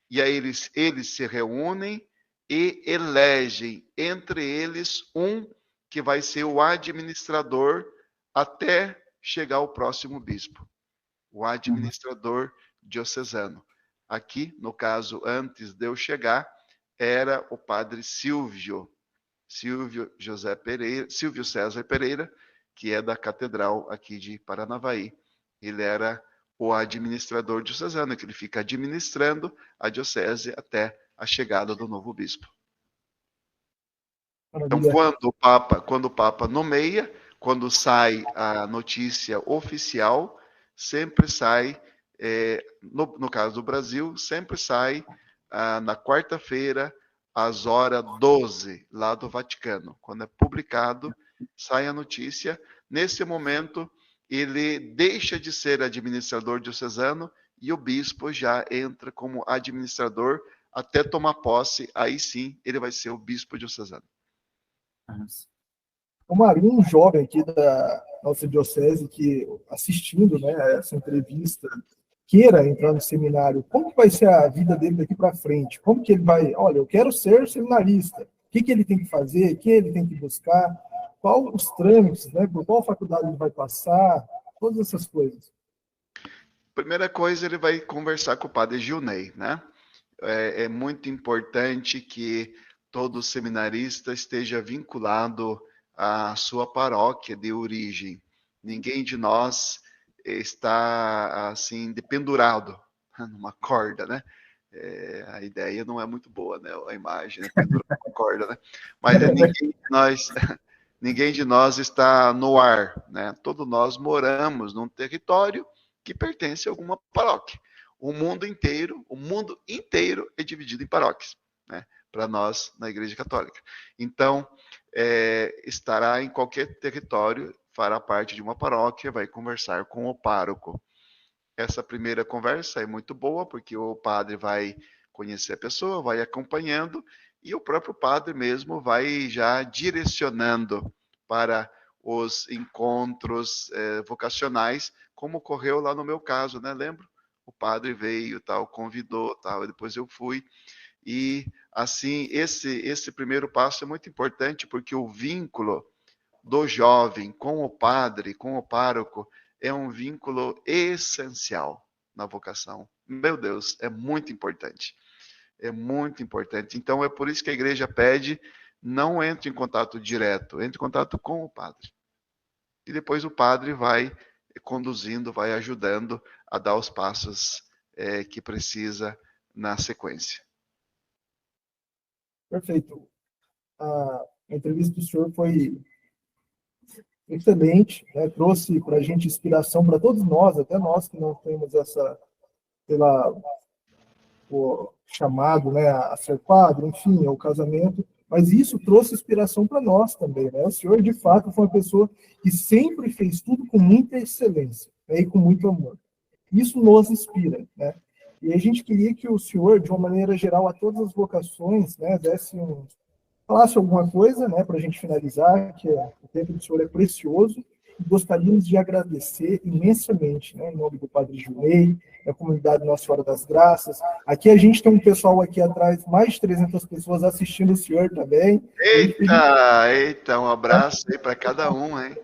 E aí eles se reúnem e elegem entre eles um que vai ser o administrador até chegar o próximo bispo, o administrador diocesano. Aqui, no caso, antes de eu chegar, era o padre Silvio César Pereira, que é da Catedral aqui de Paranavaí. Ele era o administrador diocesano, que ele fica administrando a diocese até a chegada do novo bispo. Então, quando o Papa nomeia, quando sai a notícia oficial, sempre sai, no caso do Brasil, sempre sai na quarta-feira, às horas 12, lá do Vaticano. Quando é publicado, sai a notícia. Nesse momento, ele deixa de ser administrador diocesano e o bispo já entra como administrador até tomar posse. Aí sim, ele vai ser o bispo diocesano. O Marinho, um jovem aqui da nossa diocese que, assistindo, né, essa entrevista, queira entrar no seminário, como que vai ser a vida dele daqui para frente? Como que ele vai, olha, eu quero ser seminarista, o que ele tem que fazer, o que ele tem que buscar, qual os trâmites, né, por qual faculdade ele vai passar, todas essas coisas. Primeira coisa, ele vai conversar com o padre Gilney, né? É muito importante que todo seminarista esteja vinculado à sua paróquia de origem. Ninguém de nós está assim dependurado numa corda, né? A ideia não é muito boa, né? A imagem, né? Pendurado numa corda, né? Mas ninguém de nós está no ar, né? Todos nós moramos num território que pertence a alguma paróquia. O mundo inteiro é dividido em paróquias, né? Para nós, na Igreja Católica. Então, estará em qualquer território, fará parte de uma paróquia, vai conversar com o pároco. Essa primeira conversa é muito boa, porque o padre vai conhecer a pessoa, vai acompanhando, e o próprio padre mesmo vai já direcionando para os encontros vocacionais, como ocorreu lá no meu caso, né? Lembro? O padre veio, tal, convidou, tal, e depois eu fui. E assim, esse primeiro passo é muito importante, porque o vínculo do jovem com o padre, com o pároco, é um vínculo essencial na vocação. Meu Deus, é muito importante. É muito importante. Então, é por isso que a igreja pede, não entre em contato direto, entre em contato com o padre. E depois o padre vai conduzindo, vai ajudando a dar os passos que precisa na sequência. Perfeito. A entrevista do senhor foi excelente, né? Trouxe para a gente inspiração para todos nós, até nós que não temos essa, pela, o chamado, né, a ser padre, enfim, ao casamento, mas isso trouxe inspiração para nós também, né? O senhor, de fato, foi uma pessoa que sempre fez tudo com muita excelência, né, e com muito amor. Isso nos inspira, né? E a gente queria que o senhor, de uma maneira geral, a todas as vocações, né, falasse alguma coisa, né, para a gente finalizar, que o tempo do senhor é precioso, e gostaríamos de agradecer imensamente, né, em nome do Padre Junei, da comunidade Nossa Senhora das Graças. Aqui a gente tem um pessoal aqui atrás, mais de 300 pessoas assistindo o senhor também. Eita, um abraço aí para cada um, hein?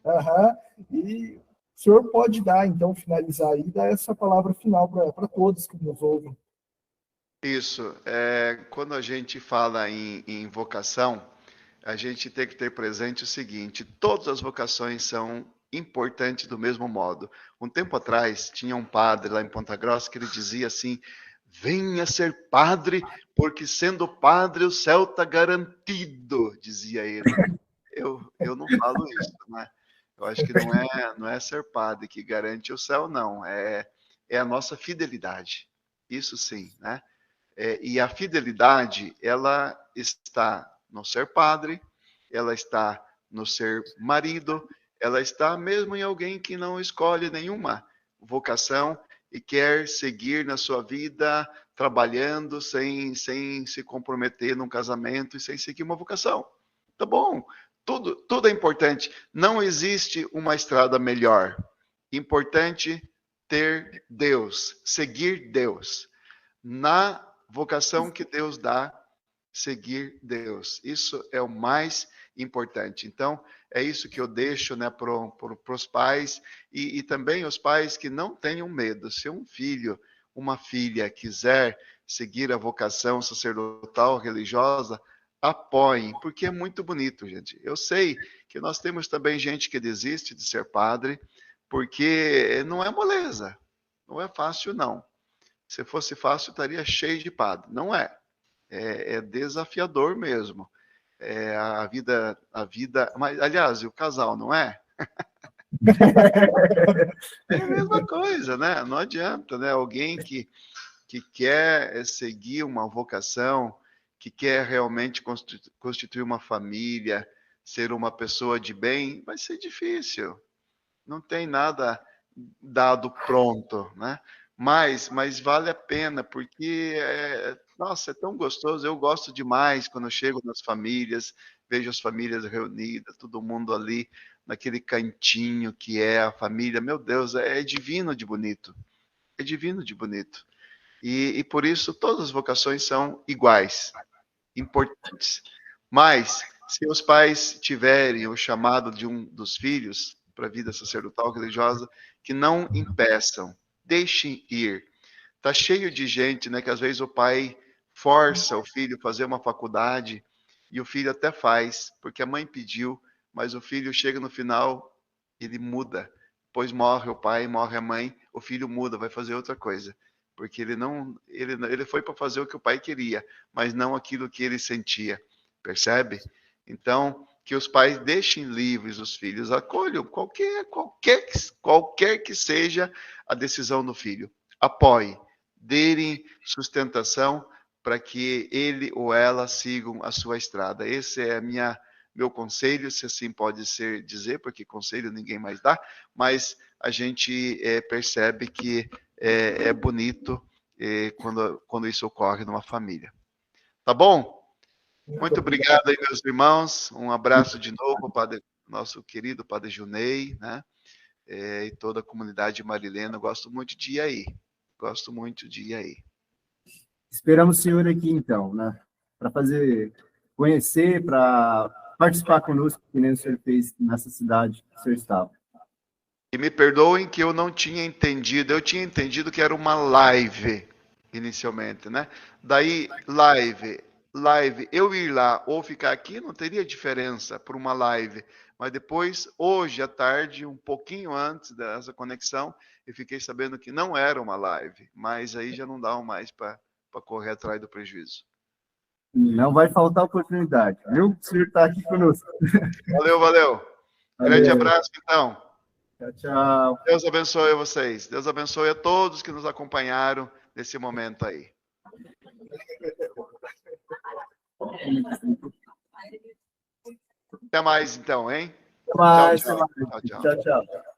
Uhum. E o senhor pode dar, então, finalizar aí, dar essa palavra final para todos que nos ouvem. Isso. Quando a gente fala em vocação, a gente tem que ter presente o seguinte: todas as vocações são importantes do mesmo modo. Um tempo atrás, tinha um padre lá em Ponta Grossa que ele dizia assim: venha ser padre, porque sendo padre o céu está garantido, dizia ele. Eu não falo isso, né? Eu acho que não é ser padre que garante o céu, não. É a nossa fidelidade. Isso sim, né? E a fidelidade, ela está no ser padre, ela está no ser marido, ela está mesmo em alguém que não escolhe nenhuma vocação e quer seguir na sua vida trabalhando sem se comprometer num casamento e sem seguir uma vocação. Tá bom, tudo é importante. Não existe uma estrada melhor. Importante ter Deus, seguir Deus. Na vocação que Deus dá, seguir Deus. Isso é o mais importante. Então, é isso que eu deixo, né, para os pais e também os pais que não tenham medo. Se um filho, uma filha quiser seguir a vocação sacerdotal, religiosa, apoiem, porque é muito bonito, gente. Eu sei que nós temos também gente que desiste de ser padre, porque não é moleza, não é fácil, não. Se fosse fácil, estaria cheio de padre. Não é. É desafiador mesmo. A vida. Mas, aliás, e o casal, não é? É a mesma coisa, né? Não adianta, né? Alguém que quer seguir uma vocação, que quer realmente constituir uma família, ser uma pessoa de bem, vai ser difícil. Não tem nada dado pronto, né? Mas vale a pena, porque, nossa, é tão gostoso. Eu gosto demais quando eu chego nas famílias, vejo as famílias reunidas, todo mundo ali naquele cantinho que é a família. Meu Deus, é divino de bonito. É divino de bonito. E por isso todas as vocações são iguais, importantes. Mas, se os pais tiverem o chamado de um dos filhos para a vida sacerdotal religiosa, que não impeçam, deixem ir. Tá cheio de gente, né, que às vezes o pai força o filho a fazer uma faculdade e o filho até faz, porque a mãe pediu, mas o filho chega no final, ele muda. Depois morre o pai, morre a mãe, o filho muda, vai fazer outra coisa, porque ele foi para fazer o que o pai queria, mas não aquilo que ele sentia. Percebe? Então, que os pais deixem livres os filhos, acolham qualquer que seja a decisão do filho. Apoie, dêem sustentação para que ele ou ela sigam a sua estrada. Esse é meu conselho, se assim pode dizer, porque conselho ninguém mais dá, mas a gente percebe que é bonito quando isso ocorre numa família. Tá bom? Muito obrigado aí, meus irmãos. Um abraço de novo para nosso querido Padre Junei, né? E toda a comunidade marilena. Gosto muito de ir aí. Gosto muito de ir aí. Esperamos o senhor aqui, então, né? Para conhecer, para participar conosco, que nem o senhor fez nessa cidade que o senhor estava. E me perdoem que eu não tinha entendido. Eu tinha entendido que era uma live, inicialmente, né? Daí, live, eu ir lá ou ficar aqui não teria diferença por uma live. Mas depois, hoje à tarde, um pouquinho antes dessa conexão, eu fiquei sabendo que não era uma live. Mas aí já não dá mais para correr atrás do prejuízo. Não vai faltar oportunidade, viu? O senhor está aqui conosco. Valeu. Grande abraço, então. Tchau. Deus abençoe vocês. Deus abençoe a todos que nos acompanharam nesse momento aí. Até mais, então, hein? Até mais. Tchau. Tchau.